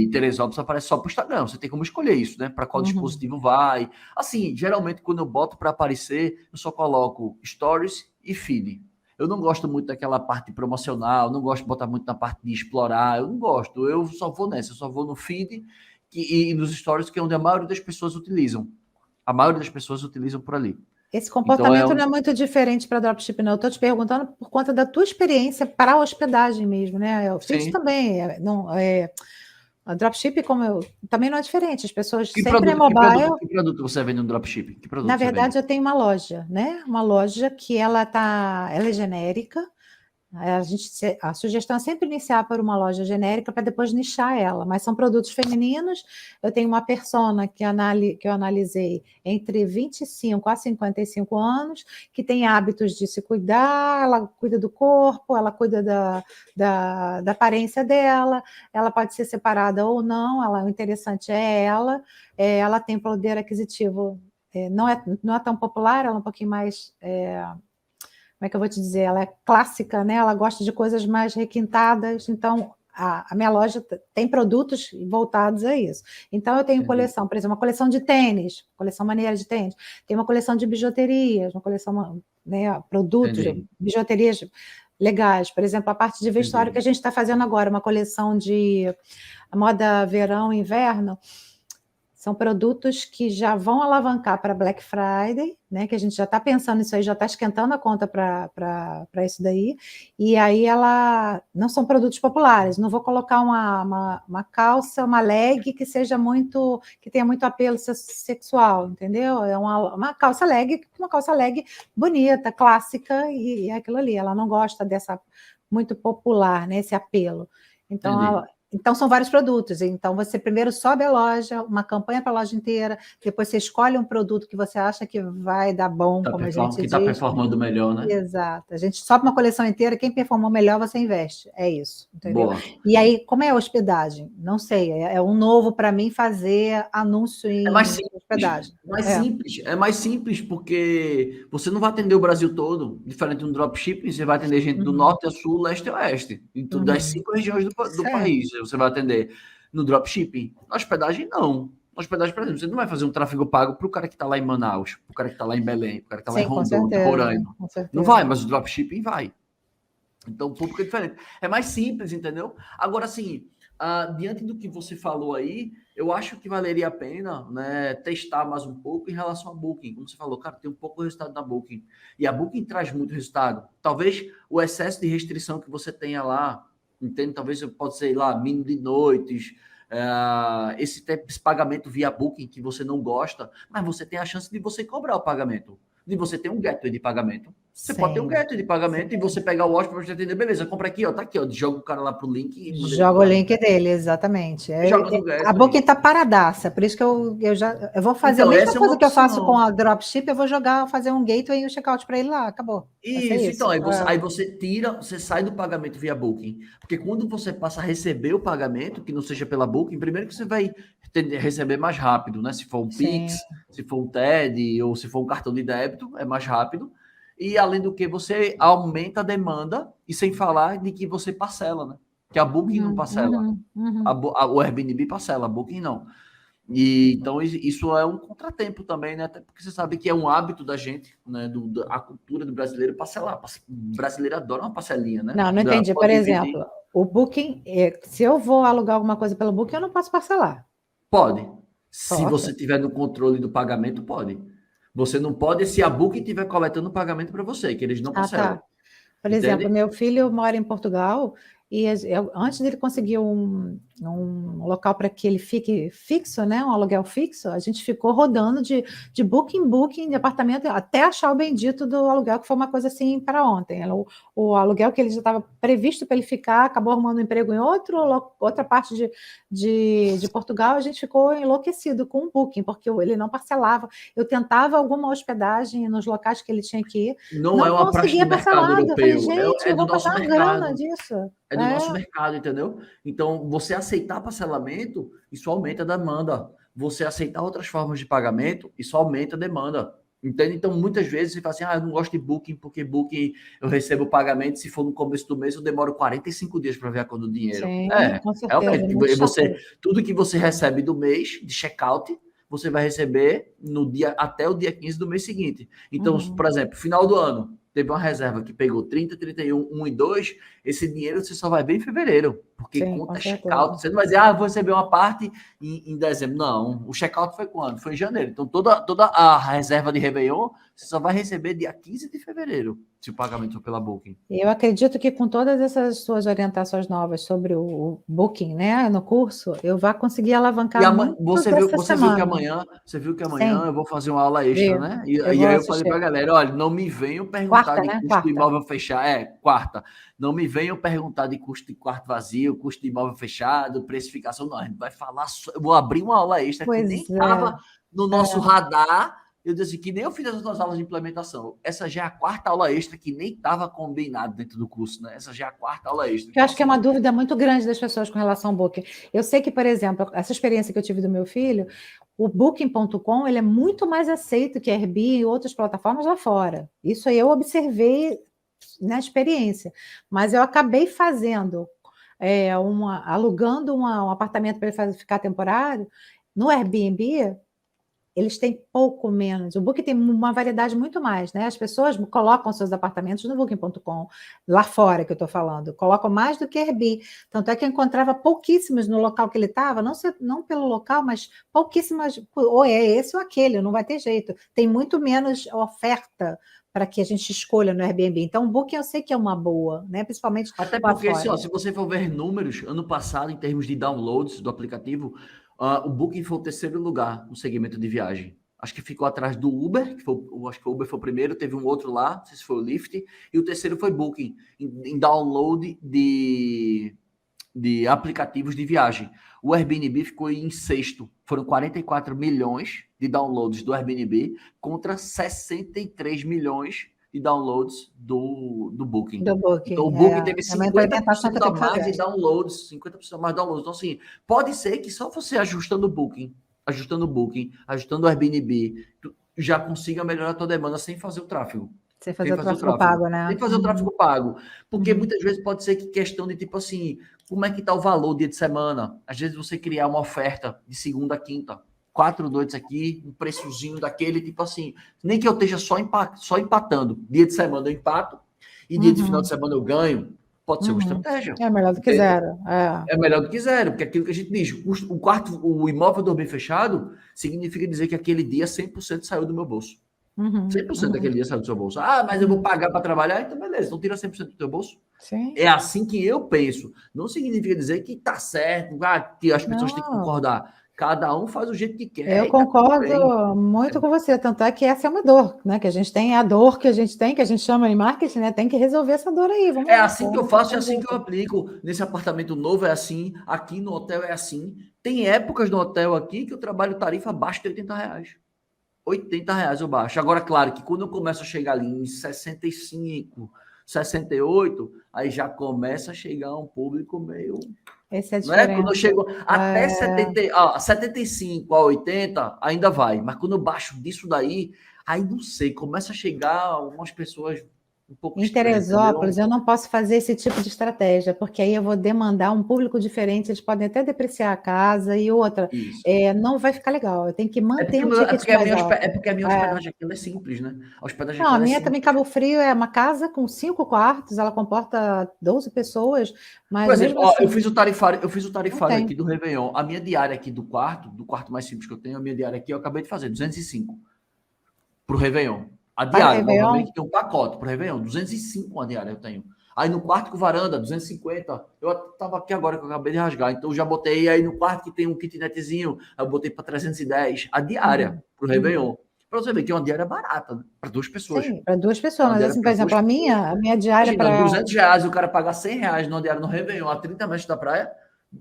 Teresópolis aparece só para o Instagram. Você tem como escolher isso, né? Para qual dispositivo vai. Assim, geralmente, quando eu boto para aparecer, eu só coloco Stories e Feed. Eu não gosto muito daquela parte promocional, não gosto de botar muito na parte de explorar, eu não gosto. Eu só vou nessa, eu só vou no Feed e nos Stories, que é onde a maioria das pessoas utilizam. A maioria das pessoas utilizam por ali. Esse comportamento não é muito diferente para dropship, não. Eu estou te perguntando por conta da tua experiência para a hospedagem mesmo, né? O Feed também. A dropship, também não é diferente. As pessoas sempre é mobile. Que produto você vende no dropship? Na verdade, eu tenho uma loja, né? Uma loja que ela é genérica. A sugestão é sempre iniciar por uma loja genérica para depois nichar ela, mas são produtos femininos. Eu tenho uma persona que eu analisei entre 25 a 55 anos, que tem hábitos de se cuidar, ela cuida do corpo, ela cuida da aparência dela, ela pode ser separada ou não, o interessante é ela tem poder aquisitivo, não é tão popular, ela é um pouquinho mais... como é que eu vou te dizer? Ela é clássica, né? Ela gosta de coisas mais requintadas, então a minha loja tem produtos voltados a isso. Então eu tenho coleção, por exemplo, uma coleção de tênis, coleção maneira de tênis, tem uma coleção de bijuterias, uma coleção, né, produtos, bijuterias legais, por exemplo, a parte de vestuário que a gente está fazendo agora, uma coleção de moda verão, inverno. são produtos que já vão alavancar para Black Friday, né? Que a gente já está pensando nisso aí, já está esquentando a conta para isso daí. E aí ela não são produtos populares. Não vou colocar uma calça, uma leg que seja muito, que tenha muito apelo sexual, entendeu? É uma calça leg bonita, clássica, e é aquilo ali. Ela não gosta dessa muito popular, né? Esse apelo. Então, são vários produtos. Então, você primeiro sobe a loja, uma campanha para a loja inteira, depois você escolhe um produto que você acha que vai dar bom, como a gente Que diz. está performando melhor, né? Exato. A gente sobe uma coleção inteira, quem performou melhor, você investe. É isso, entendeu? Boa. E aí, como é a hospedagem? Não sei, é um novo para mim fazer anúncio em hospedagem. É mais simples porque você não vai atender o Brasil todo, diferente de um dropshipping, você vai atender gente do norte a sul, leste a oeste, então das 5 regiões do país você vai atender. No dropshipping, na hospedagem não. Na hospedagem, por exemplo, você não vai fazer um tráfego pago para o cara que está lá em Manaus, para o cara que está lá em Belém, para o cara que está lá em Rondônia, Roraima. Não vai, mas o dropshipping vai. Então, o público é diferente. É mais simples, entendeu? Agora, assim, diante do que você falou aí, eu acho que valeria a pena, né, testar mais um pouco em relação a Booking. Como você falou, cara, tem um pouco de resultado na Booking. E a Booking traz muito resultado. Talvez o excesso de restrição que você tenha lá, entende? Talvez pode ser lá, mínimo de noites, esse pagamento via Booking que você não gosta, mas você tem a chance de você cobrar o pagamento. De você ter um gateway de pagamento. Você pode ter um gateway de pagamento e você pegar o hóspede para te atender. Beleza, compra aqui, ó, tá aqui, ó. Joga o cara lá pro link e joga o link dele, exatamente. A Booking tá paradaça, por isso que eu vou fazer a mesma coisa que eu faço com a Dropship, eu vou fazer um gateway e um checkout para ele lá, acabou. Isso, então, aí você você sai do pagamento via Booking. Porque quando você passa a receber o pagamento, que não seja pela Booking, primeiro que você vai receber mais rápido, né? Se for um Pix, se for um TED ou se for um cartão de débito, é mais rápido. E além do que você aumenta a demanda e sem falar de que você parcela, né? Que a Booking não parcela. O Airbnb parcela, a Booking não. E então isso é um contratempo também, né? Até porque você sabe que é um hábito da gente, né? A cultura do brasileiro parcelar. O brasileiro adora uma parcelinha, né? Não entendi. Por exemplo, o Booking, se eu vou alugar alguma coisa pelo Booking, eu não posso parcelar. Pode. Se você tiver no controle do pagamento, pode. Você não pode se a Booking estiver coletando o pagamento para você, que eles não parcelam. Tá. Por exemplo, meu filho mora em Portugal e antes dele conseguir um local para que ele fique fixo, né, um aluguel fixo, a gente ficou rodando de booking em booking de apartamento até achar o bendito do aluguel, que foi uma coisa assim para ontem. O aluguel que ele já estava previsto para ele ficar, acabou arrumando um emprego em outra parte de Portugal, a gente ficou enlouquecido com o booking, porque ele não parcelava. Eu tentava alguma hospedagem nos locais que ele tinha que ir, não é uma praxe do mercado europeu, gente, é do nosso mercado. Disso. É do nosso mercado, entendeu? Então, você aceitar parcelamento, isso aumenta a demanda. Você aceitar outras formas de pagamento, isso aumenta a demanda. Entende? Então, muitas vezes você fala assim, eu não gosto de Booking, porque Booking eu recebo o pagamento, se for no começo do mês, eu demoro 45 dias para ver a cor do dinheiro. Sim, com certeza. Realmente, tudo que você recebe do mês de checkout, você vai receber até o dia 15 do mês seguinte. Então, por exemplo, final do ano, teve uma reserva que pegou 30, 31, 1 e 2, esse dinheiro você só vai ver em fevereiro, porque conta checkout. Você não vai dizer, vou receber uma parte em dezembro. Não, o checkout foi quando? Foi em janeiro. Então, toda a reserva de Réveillon, você só vai receber dia 15 de fevereiro, se o pagamento for pela Booking. Eu acredito que com todas essas suas orientações novas sobre o Booking, né, no curso, eu vou conseguir alavancar muito você viu que amanhã eu vou fazer uma aula extra, né? E aí eu falei para a galera, olha, não me venham perguntar de custo do imóvel fechado. Quarta. Não me venham perguntar de custo de quarto vazio, custo de imóvel fechado, precificação. Não, a gente vai falar. Eu vou abrir uma aula extra que nem estava no nosso radar. Eu disse que nem eu fiz as outras aulas de implementação. Essa já é a quarta aula extra que nem estava combinado dentro do curso, né? Essa já é a quarta aula extra. Eu acho que é uma dúvida muito grande das pessoas com relação ao Booking. Eu sei que, por exemplo, essa experiência que eu tive do meu filho, o Booking.com ele é muito mais aceito que Airbnb e outras plataformas lá fora. Isso aí eu observei na experiência. Mas eu acabei fazendo, alugando um apartamento para ele ficar temporário, no Airbnb, eles têm pouco menos. O Booking tem uma variedade muito mais, né? As pessoas colocam seus apartamentos no Booking.com, lá fora que eu estou falando, colocam mais do que Airbnb. Tanto é que eu encontrava pouquíssimos no local que ele estava, não pelo local, mas pouquíssimas, ou é esse ou aquele, não vai ter jeito. Tem muito menos oferta para que a gente escolha no Airbnb. Então, o Booking eu sei que é uma boa, né? Principalmente Até lá porque, fora. se você for ver números, ano passado, em termos de downloads do aplicativo, o Booking foi o terceiro lugar no segmento de viagem. Acho que ficou atrás do Uber, acho que o Uber foi o primeiro, teve um outro lá, não sei se foi o Lyft, e o terceiro foi Booking, em download de aplicativos de viagem. O Airbnb ficou em sexto, foram 44 milhões de downloads do Airbnb contra 63 milhões de downloads do Booking. Do Booking, Então, o Booking teve uma implementação que 50% eu a tenho que mais fazer. de downloads, 50% a mais de downloads. Então, assim, pode ser que só você ajustando o Booking, ajustando o Airbnb, já consiga melhorar a tua demanda sem fazer o tráfego. Sem fazer o tráfego pago, né? Sem fazer o tráfego pago. Porque muitas vezes pode ser que questão de tipo assim, como é que tá o valor dia de semana? Às vezes você criar uma oferta de segunda a quinta, 4 noites aqui, um preçozinho daquele, tipo assim, nem que eu esteja só empatando. Dia de semana eu empato e dia de final de semana eu ganho. Pode ser uma estratégia. É melhor do que zero. É melhor do que zero, porque aquilo que a gente diz, o imóvel dormir fechado significa dizer que aquele dia 100% saiu do meu bolso. 100% daquele dia saiu do seu bolso. Ah, mas eu vou pagar para trabalhar, então beleza, então tira 100% do teu bolso. Sim. É assim que eu penso. Não significa dizer que tá certo, que as pessoas têm que concordar. Cada um faz o jeito que quer. Eu concordo muito com você, tanto é que essa é uma dor, né? Que a gente tem, a dor que a gente chama em marketing, né? Tem que resolver essa dor aí. Vamos lá, assim que eu faço, é assim que eu aplico. Nesse apartamento novo é assim, aqui no hotel é assim. Tem épocas no hotel aqui que eu trabalho tarifa abaixo de R$80. R$80 eu baixo. Agora, claro que quando eu começo a chegar ali em 65, 68, aí já começa a chegar um público meio... Essa é a diferença. Quando eu chego até 75 a 80, ainda vai. Mas quando eu baixo disso daí, aí não sei, começa a chegar umas pessoas um pouco em Teresópolis, eu não posso fazer esse tipo de estratégia, porque aí eu vou demandar um público diferente, eles podem até depreciar a casa e outra. Não vai ficar legal, eu tenho que manter um ticket mais alto. É porque a minha hospedagem aqui é simples, né? A hospedagem não, a minha também Cabo Frio é uma casa com 5 quartos, ela comporta 12 pessoas, mas... Por exemplo, assim, eu fiz o tarifário aqui do Réveillon. A minha diária aqui do quarto mais simples que eu tenho, a minha diária aqui eu acabei de fazer, 205 para o Réveillon. A diária, novamente, tem um pacote para o Réveillon, 205 a diária eu tenho. Aí no quarto com varanda, 250. Eu estava aqui agora que eu acabei de rasgar, então eu já botei aí no quarto que tem um kitnetzinho, eu botei para 310 a diária para o Réveillon. Para você ver que é uma diária barata, né? Para 2 pessoas. Sim, para 2 pessoas, mas assim, por exemplo, a minha diária para... R$200, o cara pagar R$100 numa diária no Réveillon, a 30 metros da praia,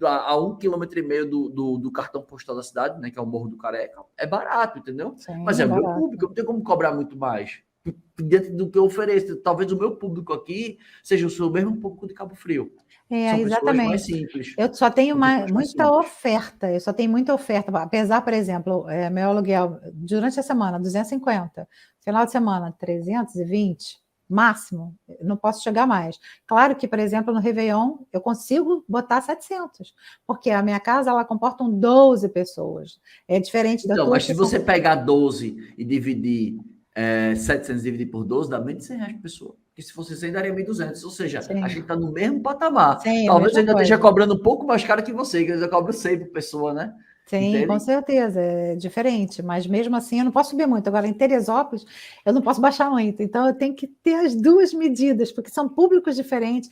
a 1,5 km do cartão postal da cidade, né, que é o Morro do Careca, é barato, entendeu? Sim, mas é o meu público, eu não tenho como cobrar muito mais. Diante do que eu ofereço, talvez o meu público aqui seja o mesmo público de Cabo Frio. São exatamente. Mais simples. Eu só tenho muita oferta, apesar, por exemplo, meu aluguel durante a semana, 250, final de semana, 320, máximo, não posso chegar mais. Claro que, por exemplo, no Réveillon, eu consigo botar 700, porque a minha casa, ela comporta 12 pessoas. É diferente da tua. Mas se você pegar 12 e dividir 700 dividido por 12, dá menos de R$100 por pessoa. Porque se fosse 100, daria 1.200. Ou seja, a gente está no mesmo patamar. Talvez eu ainda esteja cobrando um pouco mais caro que você, que eu cobro 100 por pessoa, né? Sim, entende? Com certeza, é diferente, mas mesmo assim eu não posso subir muito. Agora, em Teresópolis, eu não posso baixar muito, então eu tenho que ter as duas medidas, porque são públicos diferentes,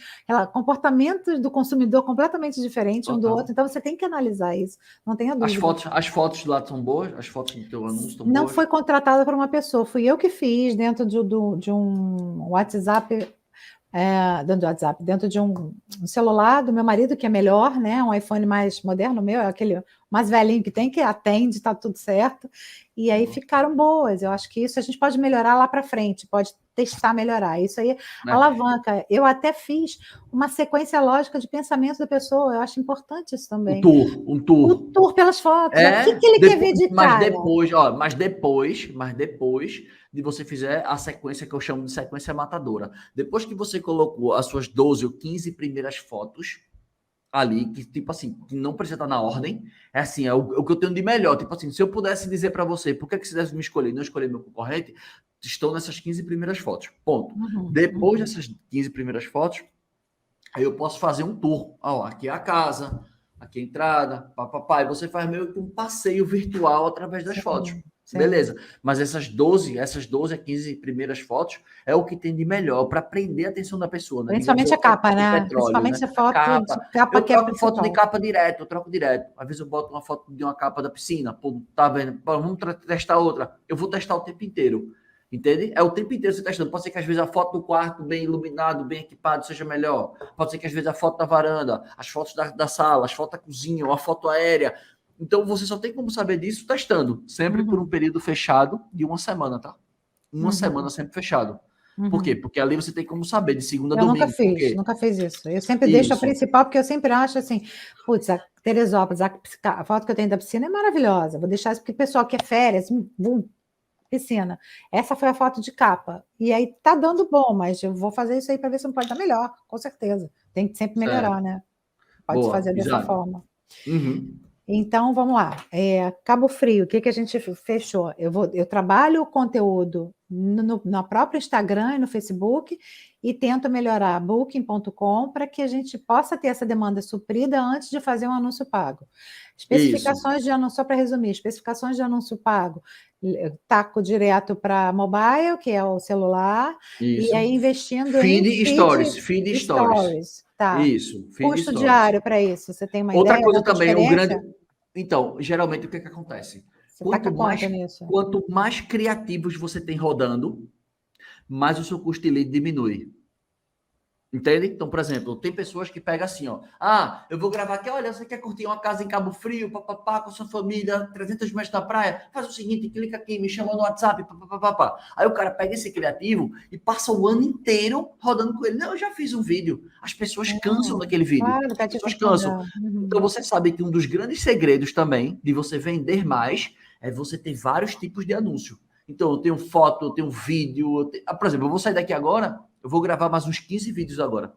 comportamentos do consumidor completamente diferentes um do outro, então você tem que analisar isso, não tenha dúvida. As fotos lá são boas? As fotos do teu anúncio estão boas? Não foi contratada por uma pessoa, fui eu que fiz dentro de um WhatsApp. Dentro de um celular do meu marido, que é melhor, né? Um iPhone mais moderno, o meu é aquele mais velhinho que tem, que atende, está tudo certo. E aí ficaram boas. Eu acho que isso a gente pode melhorar lá para frente, pode testar, melhorar. Isso aí alavanca. Eu até fiz uma sequência lógica de pensamento da pessoa, eu acho importante isso também. Um tour. O tour pelas fotos. O que ele quer ver de cara? Mas depois de você fizer a sequência que eu chamo de sequência matadora. Depois que você colocou as suas 12 ou 15 primeiras fotos, ali, que tipo assim, que não precisa estar na ordem, é assim, é o que eu tenho de melhor. Tipo assim, se eu pudesse dizer para você, por que você deve me escolher e não escolher meu concorrente, estou nessas 15 primeiras fotos. Ponto. Depois dessas 15 primeiras fotos, aí eu posso fazer um tour. Ó, aqui é a casa, aqui é a entrada, papapá, e você faz meio que um passeio virtual através das fotos. Sim. Beleza, mas essas 12 a 15 primeiras fotos é o que tem de melhor para prender a atenção da pessoa, né? Digamos, Principalmente a capa, né? petróleo, Principalmente né? a foto Capa. de capa Eu que é troco foto de principal. capa direto, eu troco direto. Às vezes eu boto uma foto de uma capa da piscina, pô, tá vendo? Pô, vamos testar outra. Eu vou testar o tempo inteiro. Entende? É o tempo inteiro você testando. Pode ser que às vezes a foto do quarto bem iluminado, bem equipado, seja melhor. Pode ser que às vezes a foto da varanda, as fotos da sala, as fotos da cozinha, ou a foto aérea. Então você só tem como saber disso testando. Sempre por um período fechado de uma semana, tá? Uma semana sempre fechado. Por quê? Porque ali você tem como saber de segunda a domingo. Nunca fiz isso. Eu sempre deixo a principal, porque eu sempre acho assim, putz, a Teresópolis, a foto que eu tenho da piscina é maravilhosa. Vou deixar isso porque o pessoal quer férias, piscina. Essa foi a foto de capa. E aí tá dando bom, mas eu vou fazer isso aí para ver se não pode dar melhor, com certeza. Tem que sempre melhorar, né? Pode fazer dessa forma. Então, vamos lá. Cabo Frio, o que a gente fechou? Eu trabalho o conteúdo no próprio Instagram e no Facebook e tento melhorar Booking.com para que a gente possa ter essa demanda suprida antes de fazer um anúncio pago. Especificações de anúncio, só para resumir, especificações de anúncio pago, taco direto para mobile, que é o celular, e aí investindo em feed stories. Tá. Isso, custo diário para isso, você tem uma ideia? Outra coisa também, o grande... Então, geralmente o que acontece? Quanto mais criativos você tem rodando, mais o seu custo de lead diminui. Entende? Então, por exemplo, tem pessoas que pegam assim, ó. Ah, eu vou gravar aqui, olha, você quer curtir uma casa em Cabo Frio, papapá, com a sua família, 300 metros da praia? Faz o seguinte, clica aqui, me chama no WhatsApp, papapá. Aí o cara pega esse criativo e passa o ano inteiro rodando com ele. Não, eu já fiz um vídeo. As pessoas cansam daquele vídeo. Claro, as pessoas cansam. Então, você sabe que um dos grandes segredos também de você vender mais é você ter vários tipos de anúncio. Então, eu tenho foto, eu tenho vídeo. Por exemplo, eu vou sair daqui agora, eu vou gravar mais uns 15 vídeos agora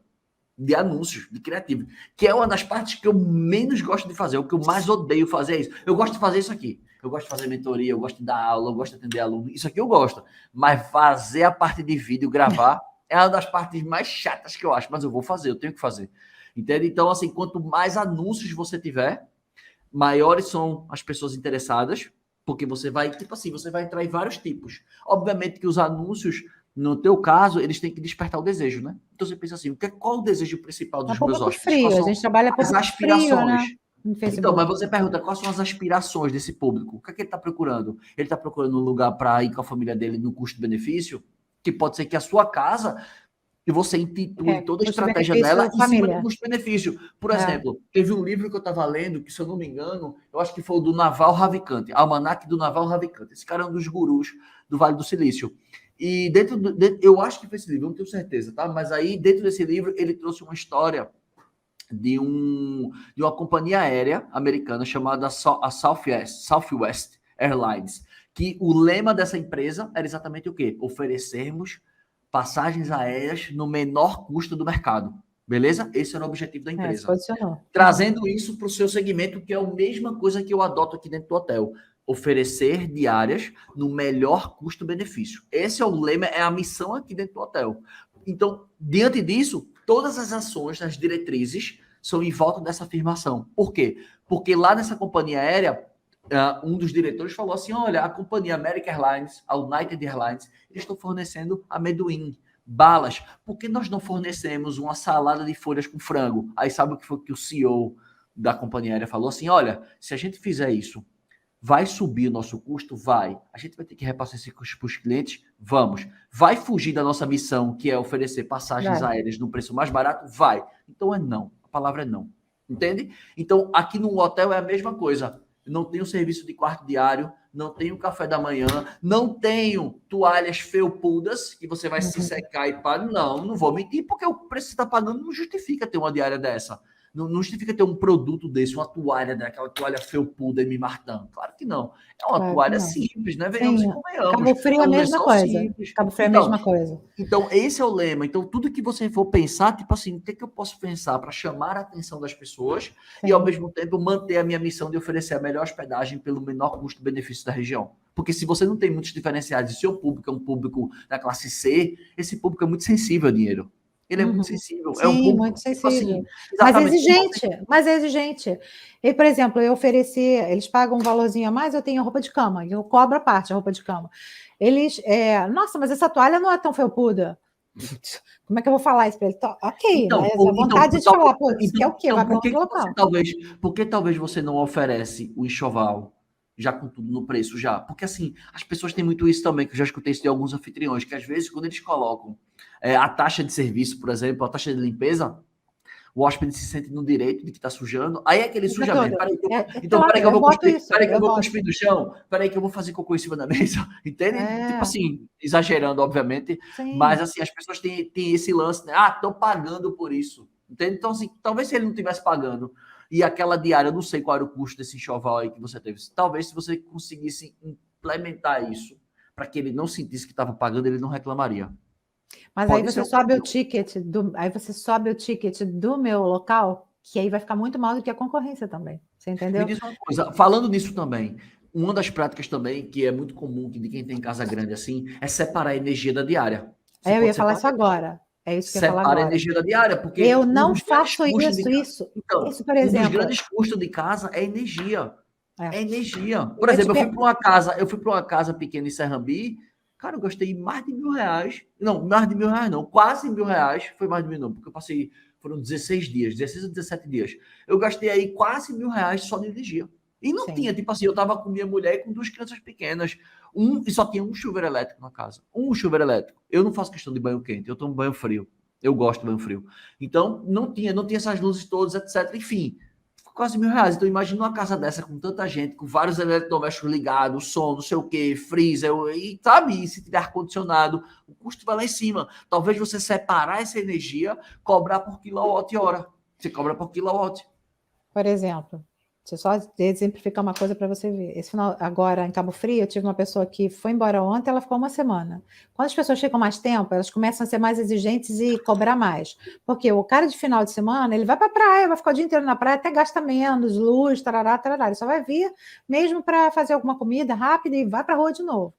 de anúncios, de criativo, que é uma das partes que eu menos gosto de fazer, o que eu mais odeio fazer é isso. Eu gosto de fazer isso aqui. Eu gosto de fazer mentoria, eu gosto de dar aula, eu gosto de atender aluno. Isso aqui eu gosto. Mas fazer a parte de vídeo, gravar, é uma das partes mais chatas que eu acho. Mas eu vou fazer, eu tenho que fazer. Entende? Então, assim, quanto mais anúncios você tiver, maiores são as pessoas interessadas, porque você vai, tipo assim, você vai entrar em vários tipos. Obviamente que os anúncios, no teu caso, eles têm que despertar o desejo, né? Então você pensa assim, qual o desejo principal dos meus hóspedes? Frio, a gente trabalha as aspirações. Frio, né? Então, mas você pergunta quais são as aspirações desse público? O que é que ele está procurando? Ele está procurando um lugar para ir com a família dele no custo-benefício? Que pode ser que a sua casa, e você intitule toda a estratégia dela em cima do custo-benefício. Por exemplo, teve um livro que eu estava lendo, que se eu não me engano, eu acho que foi o do Naval Ravikant, Almanac do Naval Ravikant. Esse cara é um dos gurus do Vale do Silício. E eu acho que foi esse livro, não tenho certeza, tá? Mas aí, dentro desse livro, ele trouxe uma história de uma companhia aérea americana chamada a Southwest Airlines, que o lema dessa empresa era exatamente o quê? Oferecermos passagens aéreas no menor custo do mercado. Beleza? Esse era o objetivo da empresa. Trazendo isso para o seu segmento, que é a mesma coisa que eu adoto aqui dentro do hotel. Oferecer diárias no melhor custo-benefício. Esse é o lema, é a missão aqui dentro do hotel. Então, diante disso, todas as ações, as diretrizes, são em volta dessa afirmação. Por quê? Porque lá nessa companhia aérea, um dos diretores falou assim, olha, a companhia American Airlines, a United Airlines, eles estão fornecendo amendoim, balas. Por que nós não fornecemos uma salada de folhas com frango? Aí sabe o que foi que o CEO da companhia aérea falou? Assim, olha, se a gente fizer isso, vai subir o nosso custo? Vai. A gente vai ter que repassar esse custo para os clientes? Vamos. Vai fugir da nossa missão, que é oferecer passagens aéreas no preço mais barato? Vai. Então é não. A palavra é não. Entende? Então, aqui no hotel é a mesma coisa. Não tenho serviço de quarto diário, não tenho café da manhã, não tenho toalhas felpudas que você vai se secar e pagar. Não vou mentir, porque o preço que você está pagando não justifica ter uma diária dessa. Não justifica ter um produto desse, uma toalha, né? Aquela toalha felpuda e Martin. Claro que não. É uma Claro que toalha não. simples, né? Venhamos e Sim, convenhamos. Cabo Frio É é a um mesma lençol coisa. simples. Cabo Frio é a mesma coisa. Então, esse é o lema. Então, tudo que você for pensar, tipo assim, o que eu posso pensar para chamar a atenção das pessoas e, ao mesmo tempo, manter a minha missão de oferecer a melhor hospedagem pelo menor custo-benefício da região. Porque se você não tem muitos diferenciais e seu público é um público da classe C, esse público é muito sensível ao dinheiro. Ele é muito sensível. É um Sim, público, muito tipo assim, sensível. Mas exatamente. mas é exigente. E, por exemplo, eu ofereci, eles pagam um valorzinho a mais, eu tenho roupa de cama, eu cobro a parte a roupa de cama. Eles, nossa, mas essa toalha não é tão felpuda. Como é que eu vou falar isso para ele? Ok, Então, mas a vontade é de falar, pô, isso então, quer é o quê? então Vai para outro local. por que talvez você não oferece o enxoval já com tudo no preço já? Porque assim, as pessoas têm muito isso também, que eu já escutei isso de alguns anfitriões, que às vezes quando eles colocam a taxa de serviço, por exemplo, a taxa de limpeza, o hóspede se sente no direito de que está sujando. Aí é aquele sujamento. Então, Claro, peraí que eu eu vou boto cuspir. isso, Peraí que eu eu vou boto. cuspir no chão. Peraí que eu vou fazer cocô em cima da mesa. Entende? Tipo assim, exagerando, obviamente. Mas, Sim. assim, as pessoas têm esse lance, né? Ah, estão pagando por isso. Entende? Então, assim, talvez se ele não estivesse pagando e aquela diária, eu não sei qual era o custo desse enxoval aí que você teve. Talvez se você conseguisse implementar isso para que ele não sentisse que estava pagando, ele não reclamaria. Mas Pode ser aí você sobe o ticket do meu local, que aí vai ficar muito mal do que a concorrência também. Você Me entendeu? diz uma coisa, falando nisso também, uma das práticas também que é muito comum de quem tem casa grande assim, é separar a energia da diária. Você Eu ia pode falar separar, isso agora. É isso que eu ia falar separa a agora. energia da diária, porque Eu um não dos grandes faço custos de casa. isso. Então, Isso, por um dos exemplo. grandes custos de casa é energia. É. É energia. Eu Por ia te exemplo, per... eu fui para uma casa pequena em Serrambi, cara, eu gastei mais de R$ 1.000. Não, mais de R$ 1.000 não, quase R$ 1.000. Foi mais de 1.000 não, porque eu passei, foram 16 dias, 16 ou 17 dias. Eu gastei aí quase R$ 1.000 só de energia. E não Sim. tinha, tipo assim, eu tava com minha mulher e com duas crianças pequenas. E só tinha um chuveiro elétrico na casa. Um chuveiro elétrico. Eu não faço questão de banho quente, eu tomo banho frio. Eu gosto de banho frio. Então, não tinha essas luzes todas, etc. Enfim, quase R$ 1.000. Então, imagina uma casa dessa com tanta gente, com vários eletrodomésticos ligados, som, não sei o quê, freezer, e sabe? E se tiver ar-condicionado, o custo vai lá em cima. Talvez você separar essa energia, cobrar por quilowatt-hora. Você cobra por quilowatt. Por exemplo, deixa eu só exemplificar uma coisa para você ver. Esse final, agora, em Cabo Frio, eu tive uma pessoa que foi embora ontem, ela ficou uma semana. Quando as pessoas ficam mais tempo, elas começam a ser mais exigentes e cobrar mais. Porque o cara de final de semana, ele vai para a praia, vai ficar o dia inteiro na praia, até gasta menos, luz, tarará, tarará. Ele só vai vir mesmo para fazer alguma comida rápida e vai para a rua de novo.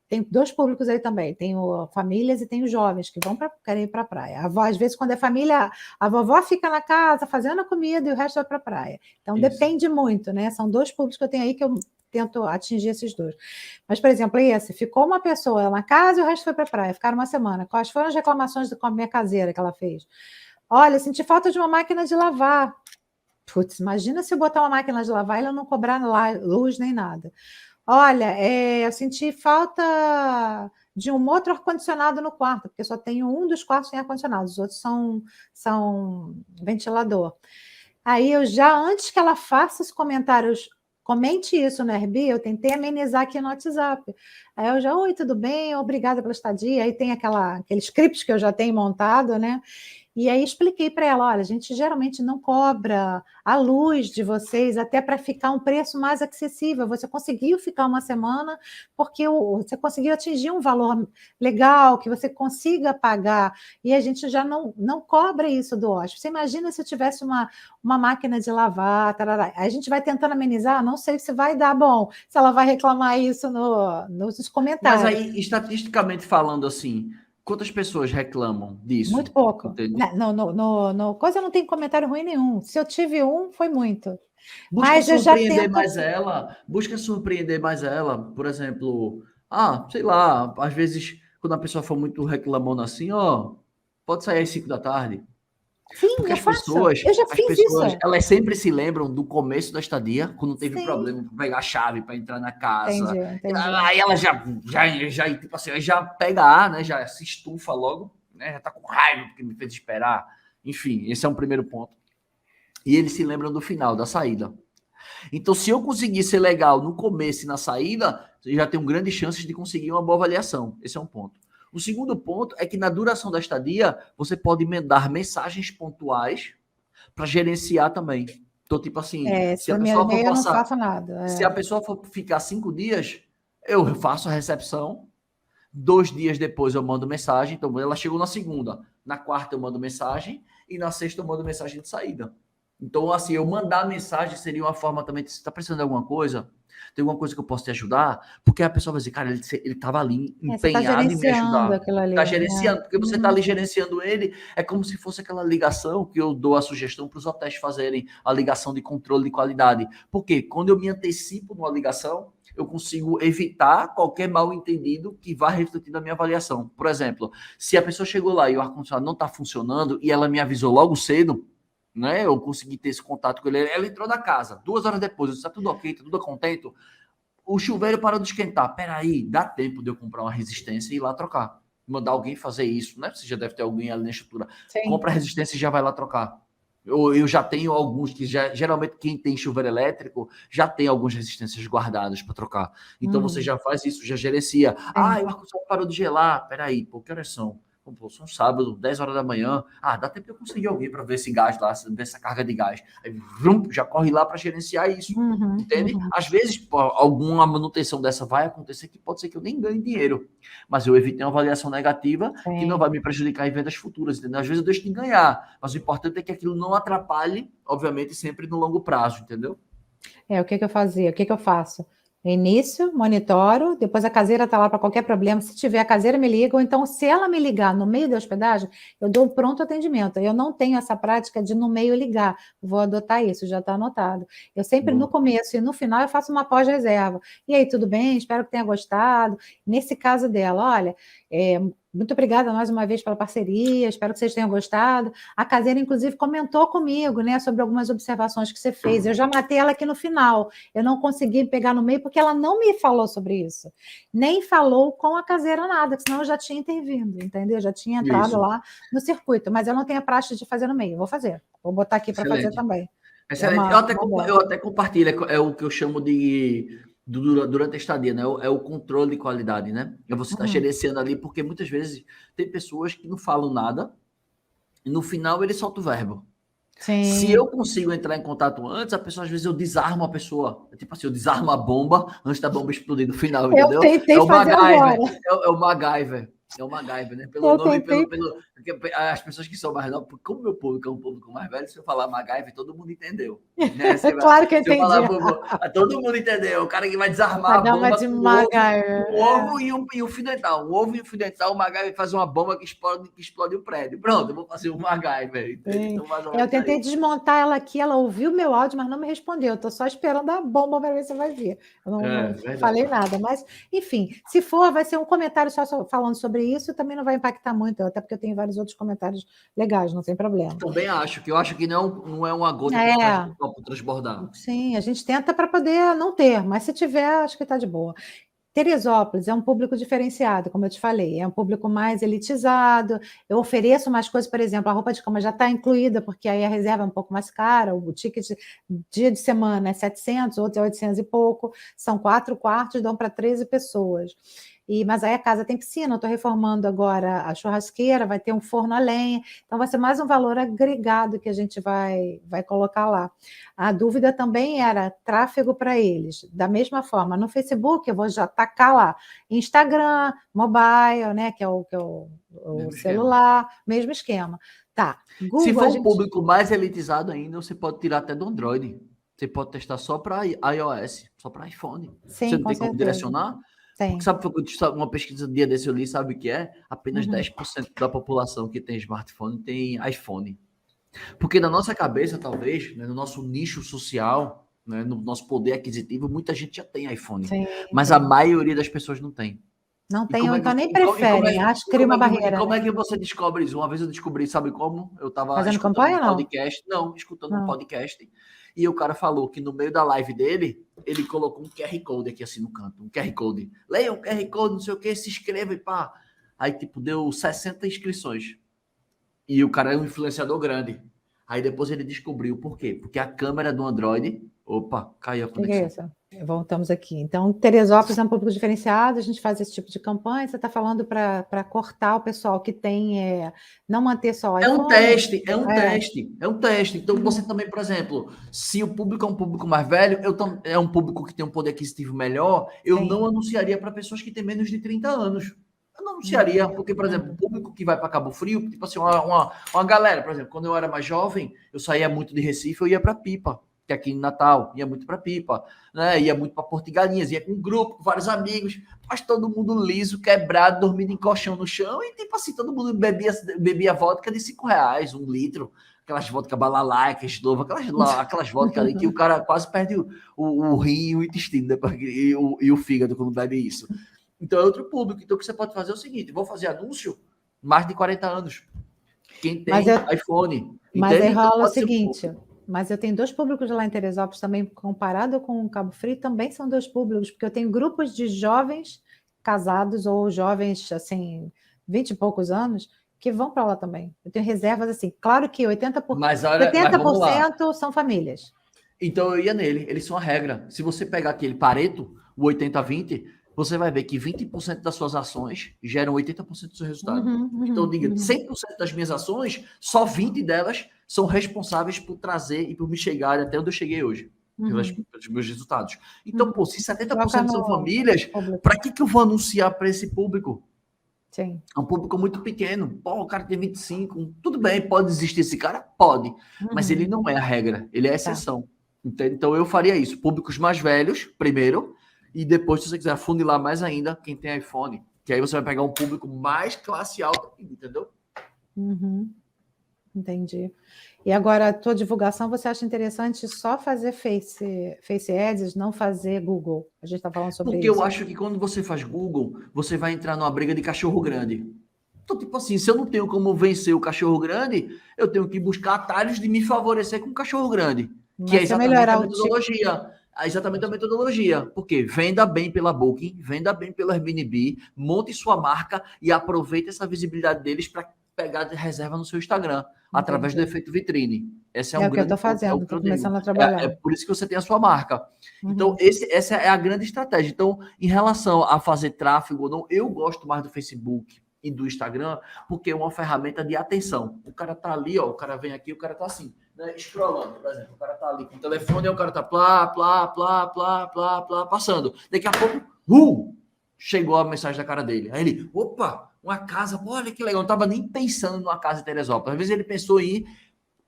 Tem dois públicos aí também, tem famílias e tem os jovens que querem ir para a praia. Às vezes, quando é família, a vovó fica na casa fazendo a comida e o resto vai para a praia. Então, Isso. depende muito, né? São dois públicos que eu tenho aí que eu tento atingir esses dois. Mas, por exemplo, esse, ficou uma pessoa na casa e o resto foi para a praia, ficaram uma semana. Quais foram as reclamações com a minha caseira que ela fez? Olha, senti falta de uma máquina de lavar. Putz, imagina se eu botar uma máquina de lavar e ela não cobrar luz nem nada. Olha, eu senti falta de um outro ar-condicionado no quarto, porque só tenho um dos quartos tem ar-condicionado, os outros são ventilador. Aí antes que ela faça os comentários, comente isso no RB, eu tentei amenizar aqui no WhatsApp. Aí oi, tudo bem? Obrigada pela estadia. Aí tem aqueles scripts que eu já tenho montado, né? E aí expliquei para ela, olha, a gente geralmente não cobra a luz de vocês até para ficar um preço mais acessível. Você conseguiu ficar uma semana porque você conseguiu atingir um valor legal, que você consiga pagar, e a gente já não cobra isso do hóspede. Você imagina se eu tivesse uma máquina de lavar, tarará. Aí a gente vai tentando amenizar, não sei se vai dar bom, se ela vai reclamar isso nos comentários. Mas aí, estatisticamente falando assim, quantas pessoas reclamam disso? Muito pouco. Entende? No coisa não tem comentário ruim nenhum. Se eu tive um, foi muito. Busca Mas eu já surpreender tento. mais ela. Busca surpreender mais ela. Por exemplo, sei lá, às vezes, quando a pessoa for muito reclamando assim, pode sair às 5 da tarde. Sim, Porque eu faço. Eu já fiz isso. elas sempre se lembram do começo da estadia, quando teve Sim. problema para pegar a chave para entrar na casa. Entendi. Aí ela já, tipo assim, já pega né? Já se estufa logo, né? Já tá com raiva porque me fez esperar. Enfim, esse é um primeiro ponto. E eles se lembram do final, da saída. Então, se eu conseguir ser legal no começo e na saída, eu já tenho grandes chances de conseguir uma boa avaliação. Esse é um ponto. O segundo ponto é que na duração da estadia, você pode emendar mensagens pontuais para gerenciar também. Então, tipo assim, se a no meu pessoa for e-mail eu não passar, faço nada. se a pessoa for ficar 5 dias, eu faço a recepção. 2 dias depois eu mando mensagem. Então, ela chegou na segunda. Na quarta eu mando mensagem. E na sexta eu mando mensagem de saída. Então, assim, eu mandar mensagem seria uma forma também de, você está precisando de alguma coisa? Tem alguma coisa que eu posso te ajudar? Porque a pessoa vai dizer, cara, ele estava ali Você está empenhado em me gerenciando ajudar. aquilo ali, Está né? gerenciando, porque você está ali gerenciando ele, é como se fosse aquela ligação que eu dou a sugestão para os hotéis fazerem, a ligação de controle de qualidade. Porque quando eu me antecipo numa ligação, eu consigo evitar qualquer mal entendido que vá refletir na minha avaliação. Por exemplo, se a pessoa chegou lá e o ar-condicionado não está funcionando e ela me avisou logo cedo, né? Eu consegui ter esse contato com ele. Ela entrou na casa, 2 horas depois, eu disse, tá tudo ok, tá tudo contente. O chuveiro parou de esquentar. Peraí, dá tempo de eu comprar uma resistência e ir lá trocar. Mandar alguém fazer isso, né? Você já deve ter alguém ali na estrutura. Sim. Compra a resistência e já vai lá trocar. Eu já tenho alguns que geralmente quem tem chuveiro elétrico já tem algumas resistências guardadas para trocar. Então você já faz isso, já gerencia. Ah, o ar-condicionado parou de gelar. Peraí, pô, que horas são? Pô, são sábado, 10 horas da manhã. Ah, dá tempo de eu conseguir alguém para ver esse gás lá, ver essa carga de gás. Aí, vrum, já corre lá para gerenciar isso. Entende? Às vezes, pô, alguma manutenção dessa vai acontecer que pode ser que eu nem ganhe dinheiro. Mas eu evitei uma avaliação negativa que não vai me prejudicar em vendas futuras, entendeu? Às vezes eu deixo de ganhar, mas o importante é que aquilo não atrapalhe, obviamente, sempre no longo prazo, entendeu? O que eu fazia? O que eu faço? Início, monitoro, depois a caseira está lá para qualquer problema. Se tiver, a caseira me liga, ou então, se ela me ligar no meio da hospedagem, eu dou pronto atendimento. Eu não tenho essa prática de no meio ligar. Vou adotar isso, já está anotado. Eu sempre no começo e no final eu faço uma pós-reserva. E aí, tudo bem? Espero que tenha gostado. Nesse caso dela, olha, muito obrigada mais uma vez pela parceria, espero que vocês tenham gostado. A caseira, inclusive, comentou comigo, né, sobre algumas observações que você fez. Eu já matei ela aqui no final. Eu não consegui pegar no meio porque ela não me falou sobre isso. Nem falou com a caseira nada, senão eu já tinha intervindo, entendeu? Já tinha entrado lá no circuito, mas eu não tenho a prática de fazer no meio. Vou fazer. Vou botar aqui para fazer também. Excelente. Eu até compartilho, é o que eu chamo de durante a estadia, né? É o controle de qualidade, né? É você estar gerenciando ali, porque muitas vezes tem pessoas que não falam nada e no final ele solta o verbo. Sim. Se eu consigo entrar em contato antes, a pessoa, às vezes, eu desarmo a pessoa. Tipo assim, eu desarmo a bomba antes da bomba explodir no final, entendeu? Eu tentei fazer agora. É o MacGyver. É o MacGyver, né? Pelo Eu nome, tentei. porque as pessoas que são mais novas, como meu público é um público mais velho, se eu falar MacGyver, todo mundo entendeu. Né? Claro que eu entendi. Todo mundo entendeu. O cara que vai desarmar Vai a dar uma bomba de com MacGyver. um ovo e um fio dental. Um ovo e um fio dental, o MacGyver faz uma bomba que explode o prédio. Pronto, eu vou fazer o MacGyver. Então, eu tentei desmontar ela aqui, ela ouviu meu áudio, mas não me respondeu. Eu tô só esperando a bomba para ver se vai vir. Eu não falei nada, mas, enfim, se for, vai ser um comentário só falando sobre isso, também não vai impactar muito, até porque eu tenho vários outros comentários legais, não tem problema. Também acho que não é uma gota que faz o copo transbordar. Sim, a gente tenta para poder não ter, mas se tiver, acho que está de boa. Teresópolis é um público diferenciado, como eu te falei, é um público mais elitizado, eu ofereço mais coisas, por exemplo, a roupa de cama já está incluída, porque aí a reserva é um pouco mais cara, o ticket dia de semana é 700, outro é 800 e pouco, são 4 quartos, dão para 13 pessoas. Mas aí a casa tem piscina, eu estou reformando agora a churrasqueira, vai ter um forno a lenha, então vai ser mais um valor agregado que a gente vai colocar lá. A dúvida também era tráfego para eles, da mesma forma, no Facebook eu vou já tacar lá, Instagram, mobile, né, que é o celular, mesmo esquema. Tá, Google, se for um público mais elitizado ainda, você pode tirar até do Android. Você pode testar só para iOS, só para iPhone. Sim, você não tem como direcionar? Tem. Porque sabe, uma pesquisa dia desse eu li, sabe o que é? Apenas 10% da população que tem smartphone tem iPhone. Porque na nossa cabeça, talvez, né, no nosso nicho social, né, no nosso poder aquisitivo, muita gente já tem iPhone. Sim, mas a maioria das pessoas não tem. Não tem, então nem preferem, acho que cria uma barreira. Como é que você descobre isso? Uma vez eu descobri, sabe como? Eu estava escutando campanha, um podcast. Não, escutando um podcast. E o cara falou que no meio da live dele, ele colocou um QR Code aqui assim no canto. Um QR Code. Leia o QR Code, não sei o que, se inscreva e pá. Aí, tipo, deu 60 inscrições. E o cara é um influenciador grande. Aí depois ele descobriu por quê? Porque a câmera do Android Opa, caiu a O que é conexão. isso? Voltamos aqui. Então, Teresópolis é um público diferenciado, a gente faz esse tipo de campanha. Você está falando para cortar o pessoal que tem, não manter só o É um iPhone. teste, é um teste, é um teste. Então, você também, por exemplo, se o público é um público mais velho, é um público que tem um poder aquisitivo melhor, eu Sim. não anunciaria para pessoas que têm menos de 30 anos. Eu não anunciaria, porque, por exemplo, o Uhum. público que vai para Cabo Frio, tipo assim, uma galera, por exemplo, quando eu era mais jovem, eu saía muito de Recife, eu ia para Pipa, que é aqui em Natal, ia muito para Pipa, né? Ia muito para Porto de Galinhas, ia com um grupo, com vários amigos, mas todo mundo liso, quebrado, dormindo em colchão no chão, e tipo assim, todo mundo bebia vodka de R$ 5, 1 litro, aquelas vodka balalaica, eslova, aquelas vodka ali que o cara quase perde o rim e o intestino depois, e o fígado quando bebe isso. Então é outro público. Então o que você pode fazer é o seguinte: vou fazer anúncio mais de 40 anos. Quem tem iPhone. Mas aí Entende? Então rola o pode ser um seguinte, pouco. mas eu tenho 2 públicos lá em Teresópolis também, comparado com o Cabo Frio, também são 2 públicos, porque eu tenho grupos de jovens casados ou jovens, assim, 20 e poucos anos, que vão para lá também. Eu tenho reservas assim, claro que Mas olha, mas vamos lá. 80% são famílias. Então eu ia nele. Eles são a regra. Se você pegar aquele Pareto, o 80-20, você vai ver que 20% das suas ações geram 80% do seu resultado. Então, diga, 100% das minhas ações, só 20 delas são responsáveis por trazer e por me chegar até onde eu cheguei hoje, pelos meus resultados. Então, pô, se 70% são famílias, para que eu vou anunciar para esse público? Sim. É um público muito pequeno. Pô, o cara tem 25. Tudo bem, pode existir esse cara? Pode. Mas ele não é a regra, ele é a exceção. Entende? Então eu faria isso. Públicos mais velhos, primeiro, e depois, se você quiser afunilar mais ainda, quem tem iPhone. Que aí você vai pegar um público mais classe alta, entendeu? Entendi. E agora, a tua divulgação, você acha interessante só fazer Face Ads, não fazer Google? A gente está falando sobre Porque isso. eu acho que quando você faz Google, você vai entrar numa briga de cachorro grande. Então, tipo assim, se eu não tenho como vencer o cachorro grande, eu tenho que buscar atalhos de me favorecer com o cachorro grande. Que é Mas se eu exatamente melhorar a o tipo. metodologia. É exatamente a metodologia. Porque venda bem pela Booking, venda bem pela Airbnb, monte sua marca e aproveite essa visibilidade deles para pegar de reserva no seu Instagram, através do efeito vitrine. Esse é um É o que eu grande estou ponto, é o fazendo, que estou eu digo. começando a É trabalhar. por isso que você tem a sua marca. Então, essa é a grande estratégia. Então, em relação a fazer tráfego ou não, eu gosto mais do Facebook e do Instagram, porque é uma ferramenta de atenção. O cara tá ali, ó, o cara vem aqui, o cara tá assim, né, scrollando, por exemplo. O cara tá ali com o telefone, e o cara tá plá, plá, plá, plá, plá, plá, passando. Daqui a pouco, chegou a mensagem da cara dele. Aí ele, opa, uma casa, olha que legal. Eu não tava nem pensando numa casa em Teresópolis. Às vezes ele pensou em ir,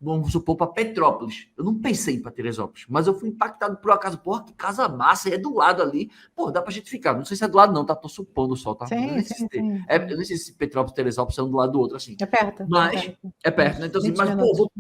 vamos supor, para Petrópolis. Eu não pensei em ir para Teresópolis, mas eu fui impactado por acaso. Porra, que casa massa, é do lado ali. Pô, dá pra gente ficar. Não sei se é do lado, não, tá? Tô supondo só, tá? Eu nem sei eu nem sei se Petrópolis e Teresópolis são um do lado do outro, assim. É perto. Mas é perto, né? Então, assim, mas, pô, vou